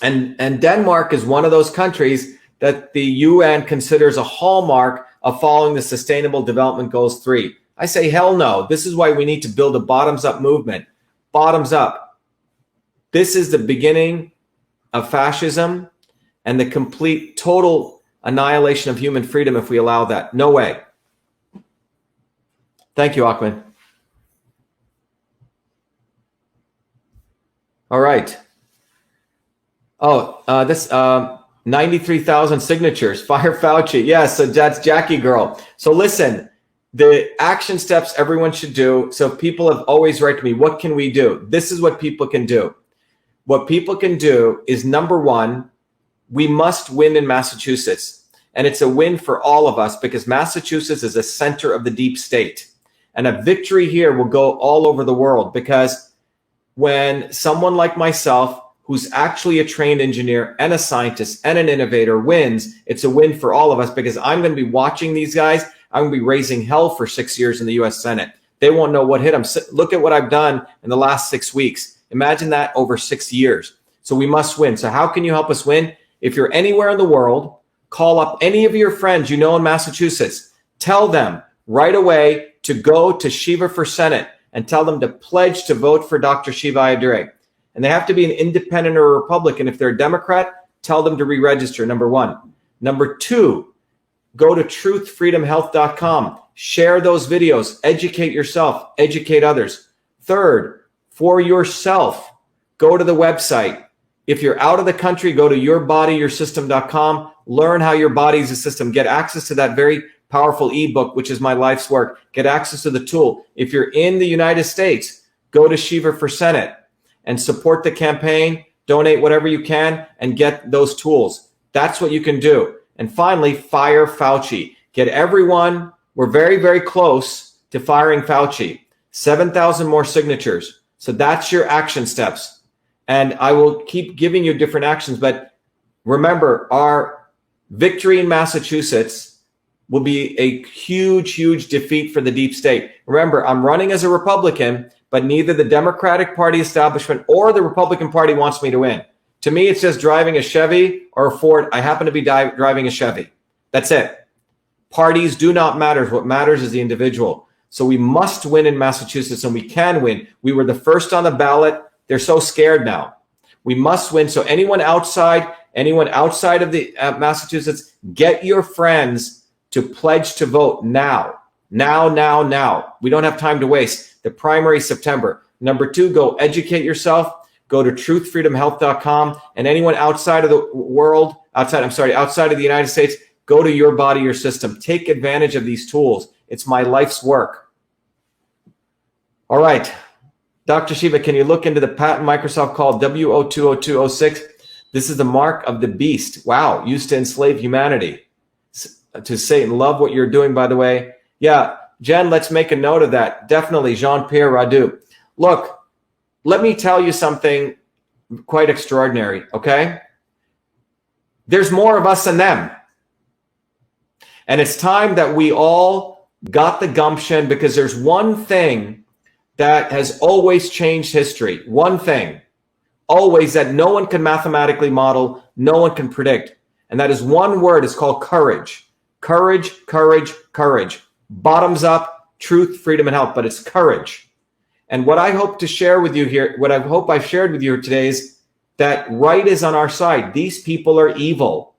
And Denmark is one of those countries that the UN considers a hallmark of following the Sustainable Development Goals 3. I say, hell no. This is why we need to build a bottoms-up movement. Bottoms up. This is the beginning of fascism and the complete, total annihilation of human freedom if we allow that. No way. Thank you, Ahmed. All right. Oh, this 93,000 signatures. Fire Fauci. Yes, so that's Jackie girl. So listen, the action steps everyone should do. So people have always written to me, what can we do? This is what people can do. What people can do is, number one, we must win in Massachusetts. And it's a win for all of us because Massachusetts is a center of the deep state. And a victory here will go all over the world, because when someone like myself, who's actually a trained engineer and a scientist and an innovator, wins, it's a win for all of us, because I'm going to be watching these guys. I'm going to be raising hell for 6 years in the US Senate. They won't know what hit them. Look at what I've done in the last 6 weeks. Imagine that over 6 years. So we must win. So how can you help us win? If you're anywhere in the world, call up any of your friends you know in Massachusetts. Tell them right away to go to Shiva for Senate and tell them to pledge to vote for Dr. Shiva Ayyadurai. And they have to be an independent or a Republican. If they're a Democrat, tell them to re-register, number one. Number two, go to truthfreedomhealth.com. Share those videos. Educate yourself. Educate others. Third, for yourself, go to the website. If you're out of the country, go to yourbodyyoursystem.com. Learn how your body is a system. Get access to that very powerful ebook, which is my life's work. Get access to the tool. If you're in the United States, go to Shiva for Senate and support the campaign. Donate whatever you can and get those tools. That's what you can do. And finally, fire Fauci. Get everyone. We're very, very close to firing Fauci. 7,000 more signatures. So that's your action steps. And I will keep giving you different actions. But remember, our victory in Massachusetts will be a huge, huge defeat for the deep state. Remember, I'm running as a Republican, but neither the Democratic Party establishment or the Republican Party wants me to win. To me, it's just driving a Chevy or a Ford. I happen to be driving a Chevy. That's it. Parties do not matter. What matters is the individual. So we must win in Massachusetts, and we can win. We were the first on the ballot. They're so scared now. We must win. So anyone outside of the Massachusetts, get your friends to pledge to vote now. Now. We don't have time to waste. The primary is September. Number two, go educate yourself. Go to truthfreedomhealth.com. And anyone outside of the world, outside of the United States, go to Your Body, Your System. Take advantage of these tools. It's my life's work. All right. Dr. Shiva, can you look into the patent Microsoft called W020206? This is the mark of the beast. Wow. Used to enslave humanity. To Satan. Love what you're doing, by the way. Yeah. Jen, let's make a note of that. Definitely. Jean-Pierre Radu. Look, let me tell you something quite extraordinary, okay? There's more of us than them. And it's time that we all got the gumption, because there's one thing that has always changed history. One thing. Always, that no one can mathematically model, no one can predict. And that is one word. It's called courage. Courage, courage, courage. Bottoms up, truth, freedom, and health. But it's courage. And what I hope to share with you here, what I hope I've shared with you today is that right is on our side. These people are evil.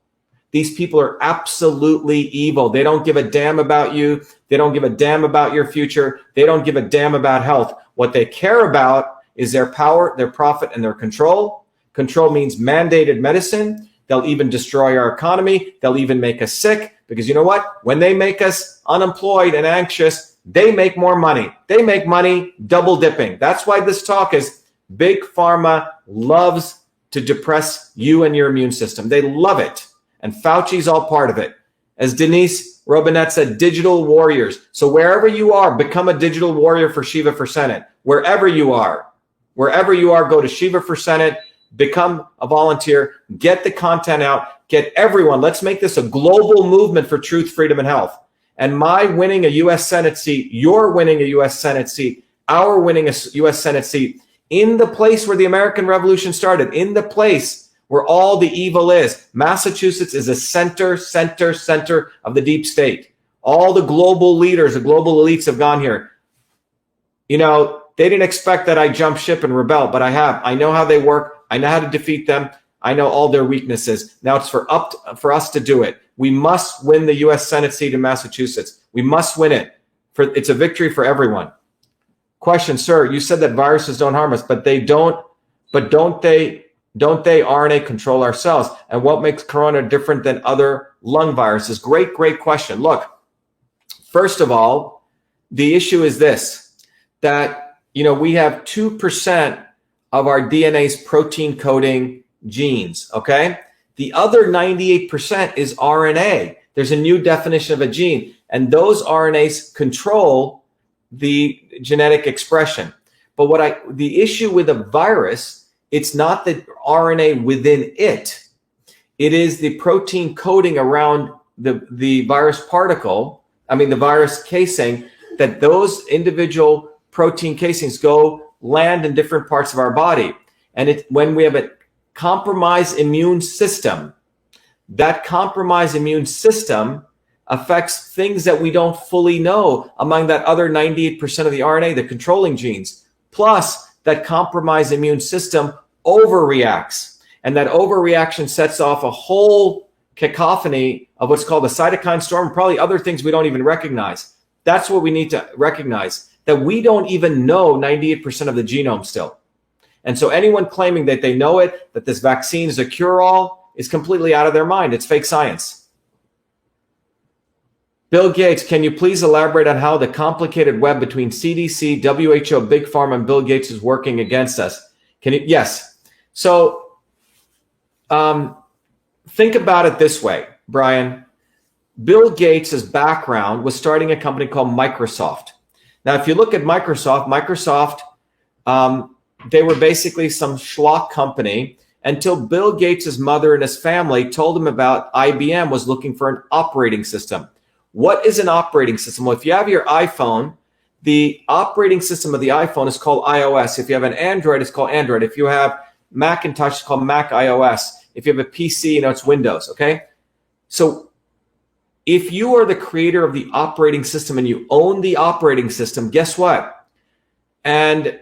These people are absolutely evil. They don't give a damn about you. They don't give a damn about your future. They don't give a damn about health. What they care about is their power, their profit, and their control. Control means mandated medicine. They'll even destroy our economy. They'll even make us sick, because you know what? When they make us unemployed and anxious, they make more money. They make money double dipping. That's why this talk is Big Pharma loves to depress you and your immune system. They love it. And Fauci's all part of it. As Denise Robinette said, digital warriors. So wherever you are, become a digital warrior for Shiva for Senate. Wherever you are, go to Shiva for Senate. Become a volunteer, get the content out, get everyone. Let's make this a global movement for truth, freedom, and health. And my winning a U.S. Senate seat, your winning a U.S. Senate seat, our winning a U.S. Senate seat in the place where the American Revolution started, in the place where all the evil is. Massachusetts is a center of the deep state. All the global leaders, the global elites have gone here. You know, they didn't expect that I jump ship and rebel, but I have. I know how they work. I know how to defeat them. I know all their weaknesses. Now it's for us to do it. We must win the U.S. Senate seat in Massachusetts. We must win it. It's a victory for everyone. Question, sir, you said that viruses don't harm us, but they don't. But don't they RNA control our cells? And what makes corona different than other lung viruses? Great question. Look, first of all, the issue is this, that, you know, we have 2% of our DNA's protein coding genes, okay? The other 98% is RNA. There's a new definition of a gene, and those RNAs control the genetic expression. But the issue with a virus, it's not the RNA within it. It is the protein coating around the virus particle, the virus casing, that those individual protein casings land in different parts of our body. And when we have a compromised immune system, that compromised immune system affects things that we don't fully know among that other 98% of the RNA, the controlling genes. Plus, that compromised immune system overreacts. And that overreaction sets off a whole cacophony of what's called a cytokine storm, and probably other things we don't even recognize. That's what we need to recognize, that we don't even know 98% of the genome still. And so anyone claiming that they know it, that this vaccine is a cure-all, is completely out of their mind. It's fake science. Bill Gates, can you please elaborate on how the complicated web between CDC, WHO, Big Pharma, and Bill Gates is working against us? Yes. So think about it this way, Brian. Bill Gates' background was starting a company called Microsoft. Now, if you look at Microsoft, they were basically some schlock company until Bill Gates' mother and his family told him about IBM was looking for an operating system. What is an operating system? Well, if you have your iPhone, the operating system of the iPhone is called iOS. If you have an Android, it's called Android. If you have Macintosh, it's called Mac iOS. If you have a PC, it's Windows, okay? So if you are the creator of the operating system and you own the operating system, guess what? And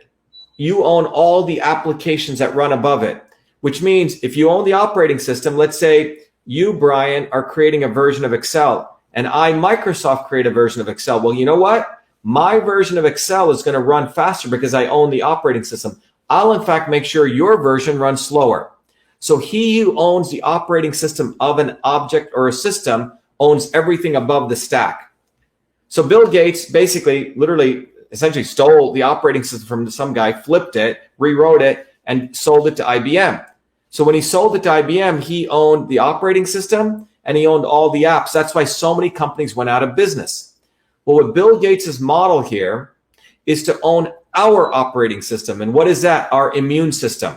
you own all the applications that run above it, which means if you own the operating system, let's say you, Brian, are creating a version of Excel, and I, Microsoft, create a version of Excel. Well, you know what? My version of Excel is going to run faster because I own the operating system. I'll, in fact, make sure your version runs slower. So he who owns the operating system of an object or a system owns everything above the stack. So Bill Gates basically, essentially stole the operating system from some guy, flipped it, rewrote it, and sold it to IBM. So when he sold it to IBM, he owned the operating system and he owned all the apps. That's why so many companies went out of business. Well, what Bill Gates' model here is to own our operating system. And what is that? Our immune system.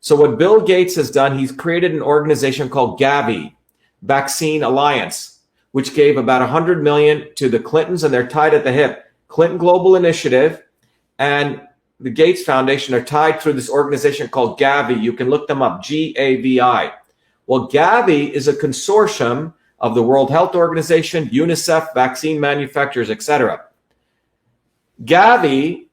So what Bill Gates has done, he's created an organization called Gavi, Vaccine Alliance, which gave about $100 million to the Clintons, and they're tied at the hip. Clinton Global Initiative and the Gates Foundation are tied through this organization called Gavi. You can look them up, Gavi. Well, Gavi is a consortium of the World Health Organization, UNICEF, vaccine manufacturers, etc. Gavi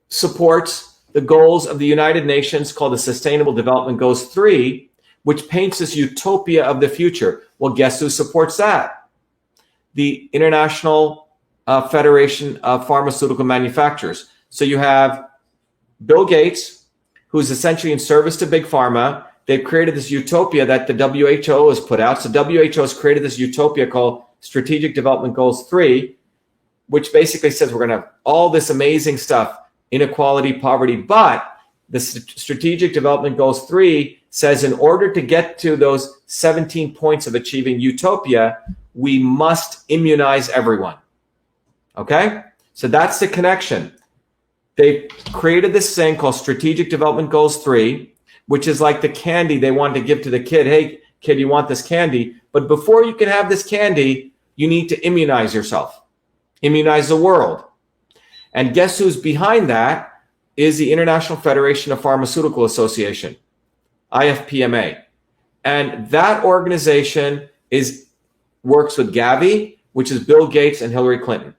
supports the goals of the United Nations called the Sustainable Development Goals 3, which paints this utopia of the future. Well, guess who supports that? The International Federation of Pharmaceutical Manufacturers. So you have Bill Gates, who's essentially in service to Big Pharma. They've created this utopia that the WHO has put out. So WHO has created this utopia called Strategic Development Goals 3, which basically says we're going to have all this amazing stuff, inequality, poverty, but the Strategic Development Goals 3 says in order to get to those 17 points of achieving utopia, we must immunize everyone. Okay? So that's the connection. They created this thing called Strategic Development Goals 3, which is like the candy they want to give to the kid. Hey, kid, you want this candy? But before you can have this candy, you need to immunize yourself, immunize the world. And guess who's behind that is the International Federation of Pharmaceutical Association, IFPMA. And that organization works with Gavi, which is Bill Gates and Hillary Clinton.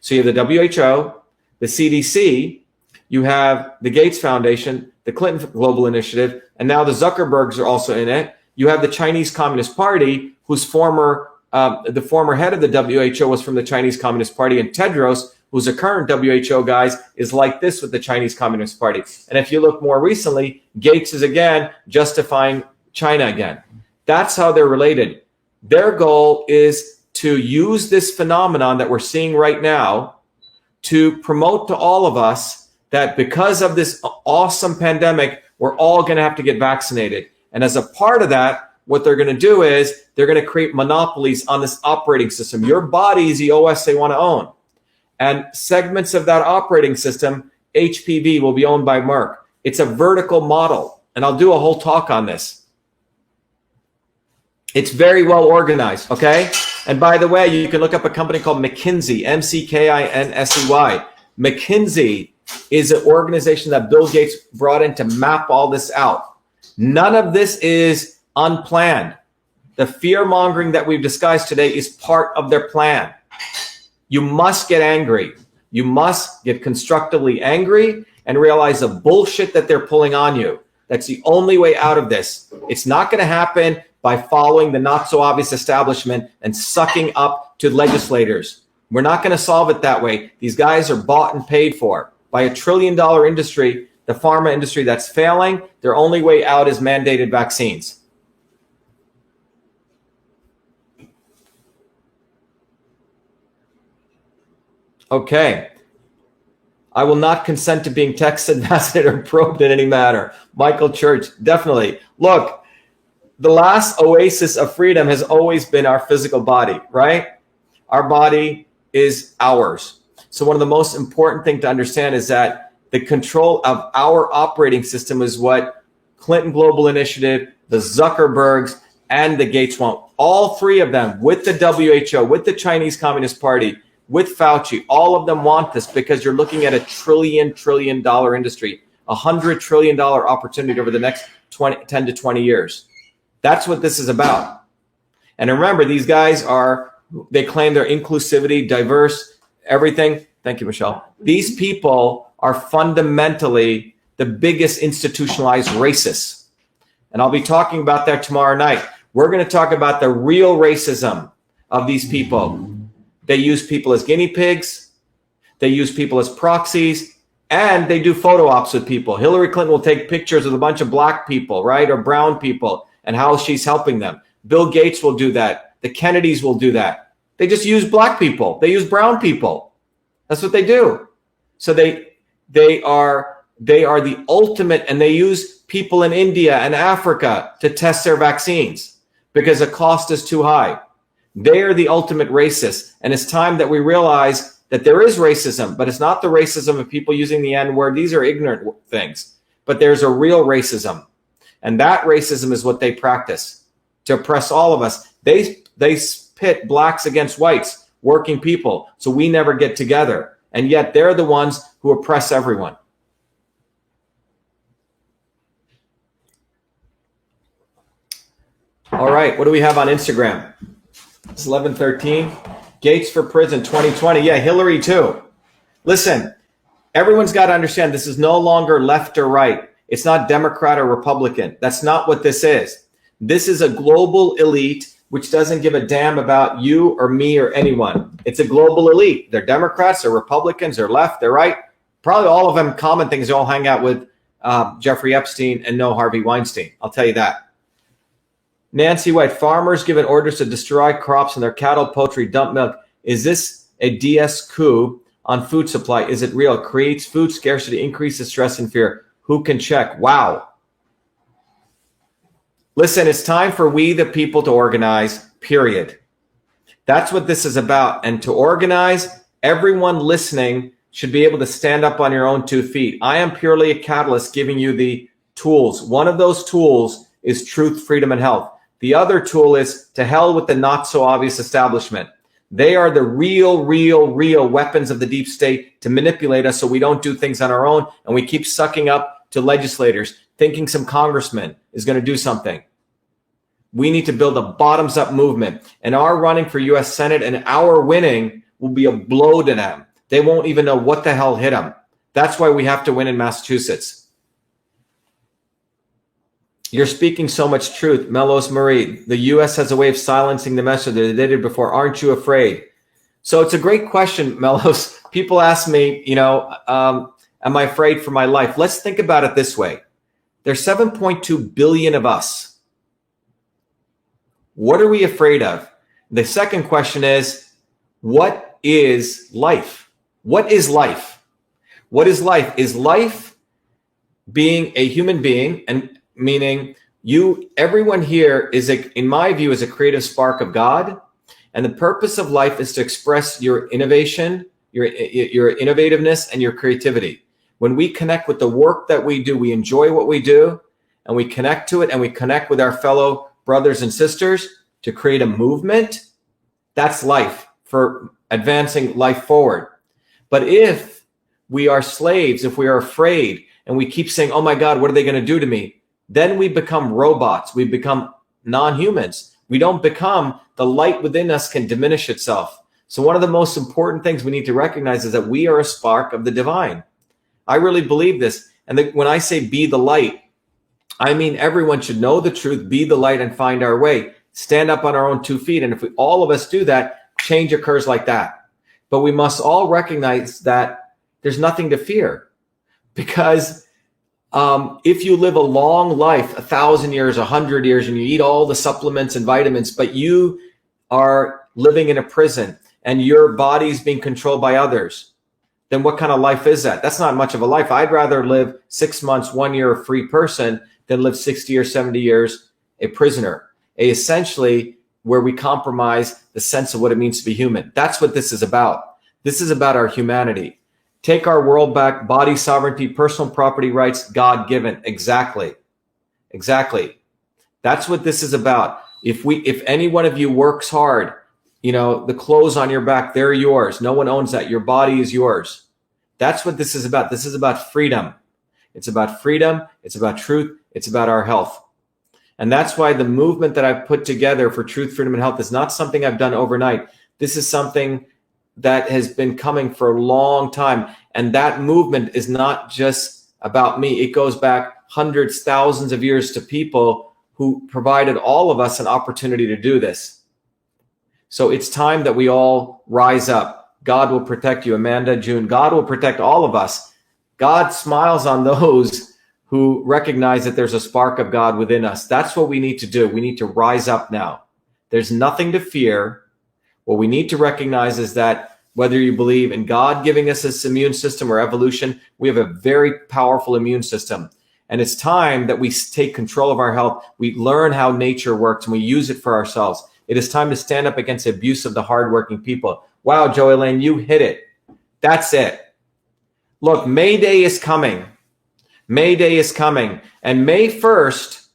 So you have the WHO, the CDC, you have the Gates Foundation, the Clinton Global Initiative, and now the Zuckerbergs are also in it. You have the Chinese Communist Party, whose the former head of the WHO was from the Chinese Communist Party, and Tedros, who's a current WHO guy, is like this with the Chinese Communist Party. And if you look more recently, Gates is again justifying China again. That's how they're related. Their goal is to use this phenomenon that we're seeing right now to promote to all of us that because of this awesome pandemic, we're all going to have to get vaccinated. And as a part of that, what they're going to do is they're going to create monopolies on this operating system. Your body is the OS they want to own. And segments of that operating system, HPV, will be owned by Merck. It's a vertical model. And I'll do a whole talk on this. It's very well organized, okay? And by the way, you can look up a company called McKinsey, McKinsey. McKinsey is an organization that Bill Gates brought in to map all this out. None of this is unplanned. The fear-mongering that we've discussed today is part of their plan. You must get angry. You must get constructively angry and realize the bullshit that they're pulling on you. That's the only way out of this. It's not going to happen by following the not-so-obvious establishment and sucking up to legislators. We're not going to solve it that way. These guys are bought and paid for by a $1 trillion industry, the pharma industry that's failing. Their only way out is mandated vaccines. Okay. I will not consent to being texted, vaccinated, or probed in any manner. Michael Church, definitely. Look, the last oasis of freedom has always been our physical body, right? Our body is ours. So one of the most important things to understand is that the control of our operating system is what Clinton Global Initiative, the Zuckerbergs, and the Gates want. All three of them, with the WHO, with the Chinese Communist Party, with Fauci, all of them want this because you're looking at a $1 trillion industry, $100 trillion opportunity over the next 10 to 20 years. That's what this is about. And remember, these guys they claim they're inclusivity, diverse, everything. Thank you, Michelle. These people are fundamentally the biggest institutionalized racists. And I'll be talking about that tomorrow night. We're going to talk about the real racism of these people. They use people as guinea pigs. They use people as proxies. And they do photo ops with people. Hillary Clinton will take pictures with a bunch of black people, right? Or brown people and how she's helping them. Bill Gates will do that. The Kennedys will do that. They just use black people. They use brown people. That's what they do. So they are the ultimate, and they use people in India and Africa to test their vaccines because the cost is too high. They are the ultimate racists. And it's time that we realize that there is racism, but it's not the racism of people using the N-word. These are ignorant things. But there's a real racism. And that racism is what they practice to oppress all of us. They pit blacks against whites, working people, so we never get together. And yet they're the ones who oppress everyone. All right, what do we have on Instagram? It's 11:13. Gates for prison 2020. Yeah, Hillary too. Listen, everyone's got to understand this is no longer left or right. It's not Democrat or Republican. That's not what this is. This is a global elite which doesn't give a damn about you or me or anyone. It's a global elite. They're Democrats, they're Republicans, they're left, they're right. Probably all of them common things. They all hang out with Jeffrey Epstein and no Harvey Weinstein. I'll tell you that. Nancy White, farmers given orders to destroy crops and their cattle, poultry, dump milk. Is this a DS coup on food supply? Is it real? Creates food scarcity, increases stress and fear. Who can check? Wow. Listen, it's time for we the people to organize, period. That's what this is about. And to organize, everyone listening should be able to stand up on your own 2 feet. I am purely a catalyst giving you the tools. One of those tools is truth, freedom, and health. The other tool is to hell with the not so obvious establishment. They are the real weapons of the deep state to manipulate us so we don't do things on our own and we keep sucking up to legislators. thinking some congressman is going to do something. We need to build a bottoms-up movement. And our running for U.S. Senate and our winning will be a blow to them. They won't even know what the hell hit them. That's why we have to win in Massachusetts. You're speaking so much truth. Melos Marie, the U.S. has a way of silencing the message that they did before. Aren't you afraid? So it's a great question, Melos. People ask me, am I afraid for my life? Let's think about it this way. There's 7.2 billion of us. What are we afraid of? The second question is, what is life? What is life? What is life? Is life being a human being, and meaning everyone here is, in my view, is a creative spark of God. And the purpose of life is to express your innovation, your innovativeness, and your creativity. When we connect with the work that we do, we enjoy what we do, and we connect to it, and we connect with our fellow brothers and sisters to create a movement. That's life, for advancing life forward. But if we are slaves, if we are afraid, and we keep saying, oh my God, what are they going to do to me? Then we become robots. We become non-humans. We don't become, the light within us can diminish itself. So one of the most important things we need to recognize is that we are a spark of the divine. I really believe this. And when I say be the light, I mean everyone should know the truth, be the light, and find our way. Stand up on our own 2 feet. And if all of us do that, change occurs like that. But we must all recognize that there's nothing to fear. Because if you live a long life, 1,000 years, 100 years, and you eat all the supplements and vitamins, but you are living in a prison and your body's being controlled by others, then what kind of life is that? That's not much of a life. I'd rather live 6 months, 1 year a free person than live 60 or 70 years a prisoner. Essentially, where we compromise the sense of what it means to be human. That's what this is about. This is about our humanity. Take our world back, body sovereignty, personal property rights, God-given. Exactly. That's what this is about. If any one of you works hard, the clothes on your back, they're yours. No one owns that. Your body is yours. That's what this is about. This is about freedom. It's about freedom. It's about truth. It's about our health. And that's why the movement that I've put together for truth, freedom, and health is not something I've done overnight. This is something that has been coming for a long time. And that movement is not just about me. It goes back hundreds, thousands of years to people who provided all of us an opportunity to do this. So it's time that we all rise up. God will protect you, Amanda, June. God will protect all of us. God smiles on those who recognize that there's a spark of God within us. That's what we need to do. We need to rise up now. There's nothing to fear. What we need to recognize is that whether you believe in God giving us this immune system or evolution, we have a very powerful immune system. And it's time that we take control of our health. We learn how nature works and we use it for ourselves. It is time to stand up against the abuse of the hardworking people. Wow, Joey Lane, you hit it. That's it. Look, May Day is coming. May Day is coming. And May 1st,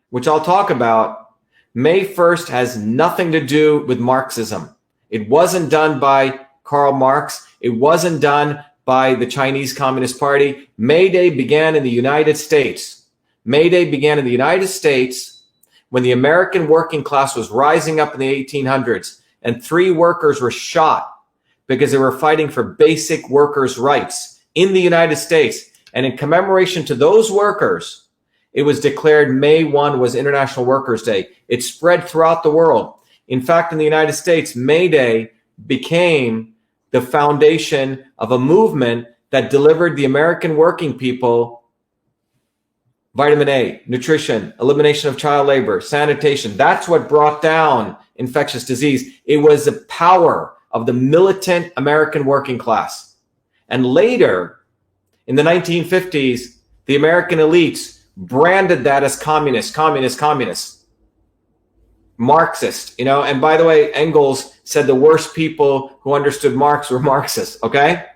which I'll talk about, May 1st has nothing to do with Marxism. It wasn't done by Karl Marx. It wasn't done by the Chinese Communist Party. May Day began in the United States. May Day began in the United States when the American working class was rising up in the 1800s and 3 workers were shot because they were fighting for basic workers' rights in the United States. And in commemoration to those workers, it was declared May 1 was International Workers' Day. It spread throughout the world. In fact, in the United States, May Day became the foundation of a movement that delivered the American working people vitamin A, nutrition, elimination of child labor, sanitation. That's what brought down infectious disease. It was the power of the militant American working class. And later, in the 1950s, the American elites branded that as communist, Marxist, and by the way, Engels said the worst people who understood Marx were Marxists, okay?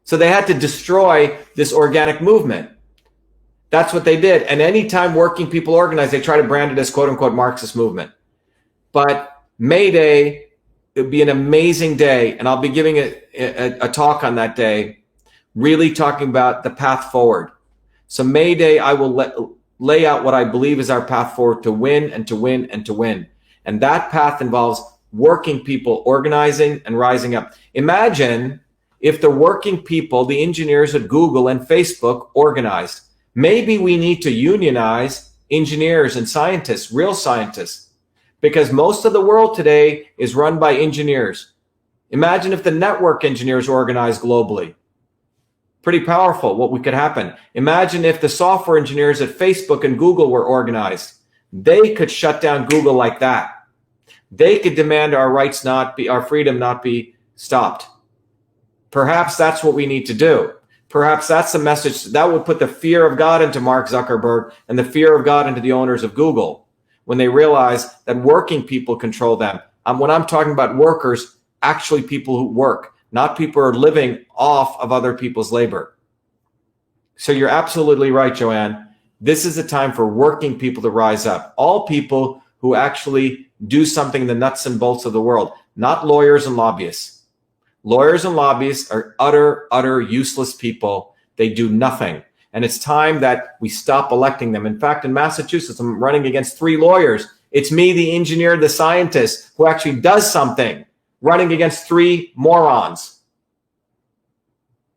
So they had to destroy this organic movement. That's what they did. And anytime working people organize, they try to brand it as quote unquote Marxist movement. But May Day, it would be an amazing day. And I'll be giving a talk on that day, really talking about the path forward. So May Day, I will lay out what I believe is our path forward to win and to win and to win. And that path involves working people organizing and rising up. Imagine if the working people, the engineers at Google and Facebook organized. Maybe we need to unionize engineers and scientists, real scientists, because most of the world today is run by engineers. Imagine if the network engineers organized globally. Pretty powerful what could happen. Imagine if the software engineers at Facebook and Google were organized. They could shut down Google like that. They could demand our rights our freedom not be stopped. Perhaps that's what we need to do. Perhaps that's the message that would put the fear of God into Mark Zuckerberg and the fear of God into the owners of Google when they realize that working people control them. When I'm talking about workers, actually people who work, not people who are living off of other people's labor. So you're absolutely right, Joanne. This is a time for working people to rise up. All people who actually do something in the nuts and bolts of the world, not lawyers and lobbyists. Lawyers and lobbyists are utter useless people. They do nothing. And it's time that we stop electing them. In fact, in Massachusetts, I'm running against 3 lawyers. It's me, the engineer, the scientist, who actually does something, running against 3 morons.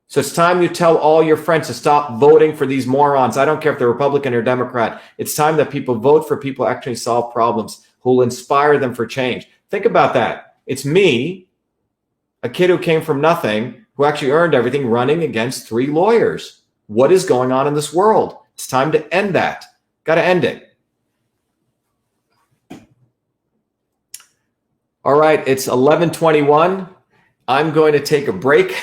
So it's time you tell all your friends to stop voting for these morons. I don't care if they're Republican or Democrat. It's time that people vote for people who actually solve problems, who will inspire them for change. Think about that. It's me, a kid who came from nothing, who actually earned everything, running against 3 lawyers. What is going on in this world? It's time to end that. Got to end it. All right, it's 11:21. I'm going to take a break.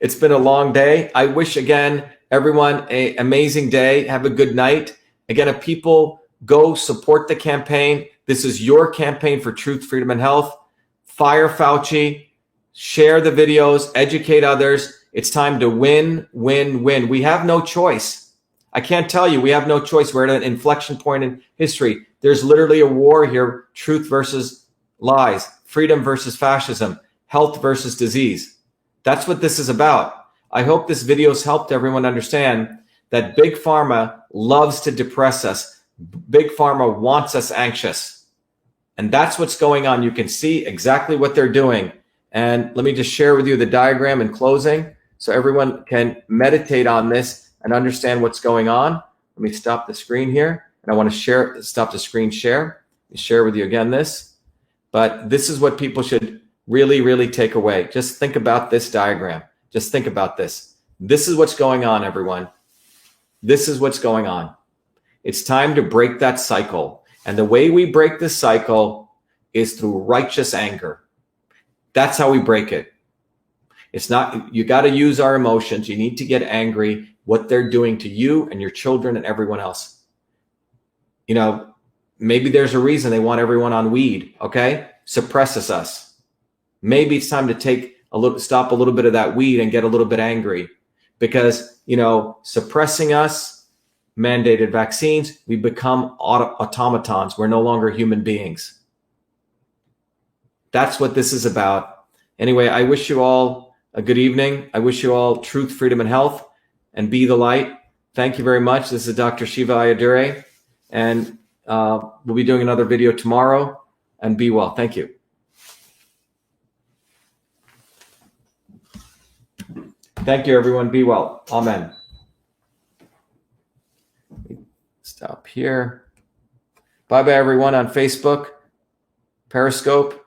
It's been a long day. I wish, again, everyone an amazing day. Have a good night. Again, if people go support the campaign, this is your campaign for truth, freedom, and health. Fire Fauci. Share the videos. Educate others. It's time to win, win, win. We have no choice. I can't tell you we have no choice. We're at an inflection point in history. There's literally a war here. Truth versus lies. Freedom versus fascism. Health versus disease. That's what this is about. I hope this video has helped everyone understand that Big Pharma loves to depress us. Big Pharma wants us anxious. And that's what's going on. You can see exactly what they're doing. And let me just share with you the diagram in closing so everyone can meditate on this and understand what's going on. Let me stop the screen here. And I want to stop the screen share. Let me share with you again this. But this is what people should really take away. Just think about this diagram. Just think about this. This is what's going on, everyone. This is what's going on. It's time to break that cycle. And the way we break this cycle is through righteous anger. That's how we break it. It's not, you got to use our emotions. You need to get angry what they're doing to you and your children and everyone else. You know, maybe there's a reason they want everyone on weed, okay? Suppresses us. Maybe it's time to stop a little bit of that weed and get a little bit angry because, you know, suppressing us, mandated vaccines, we become automatons. We're no longer human beings. That's what this is about. Anyway, I wish you all a good evening. I wish you all truth, freedom, and health, and be the light. Thank you very much. This is Dr. Shiva Ayyadurai, and we'll be doing another video tomorrow, and be well. Thank you. Thank you, everyone. Be well. Amen. Stop here. Bye-bye, everyone on Facebook, Periscope.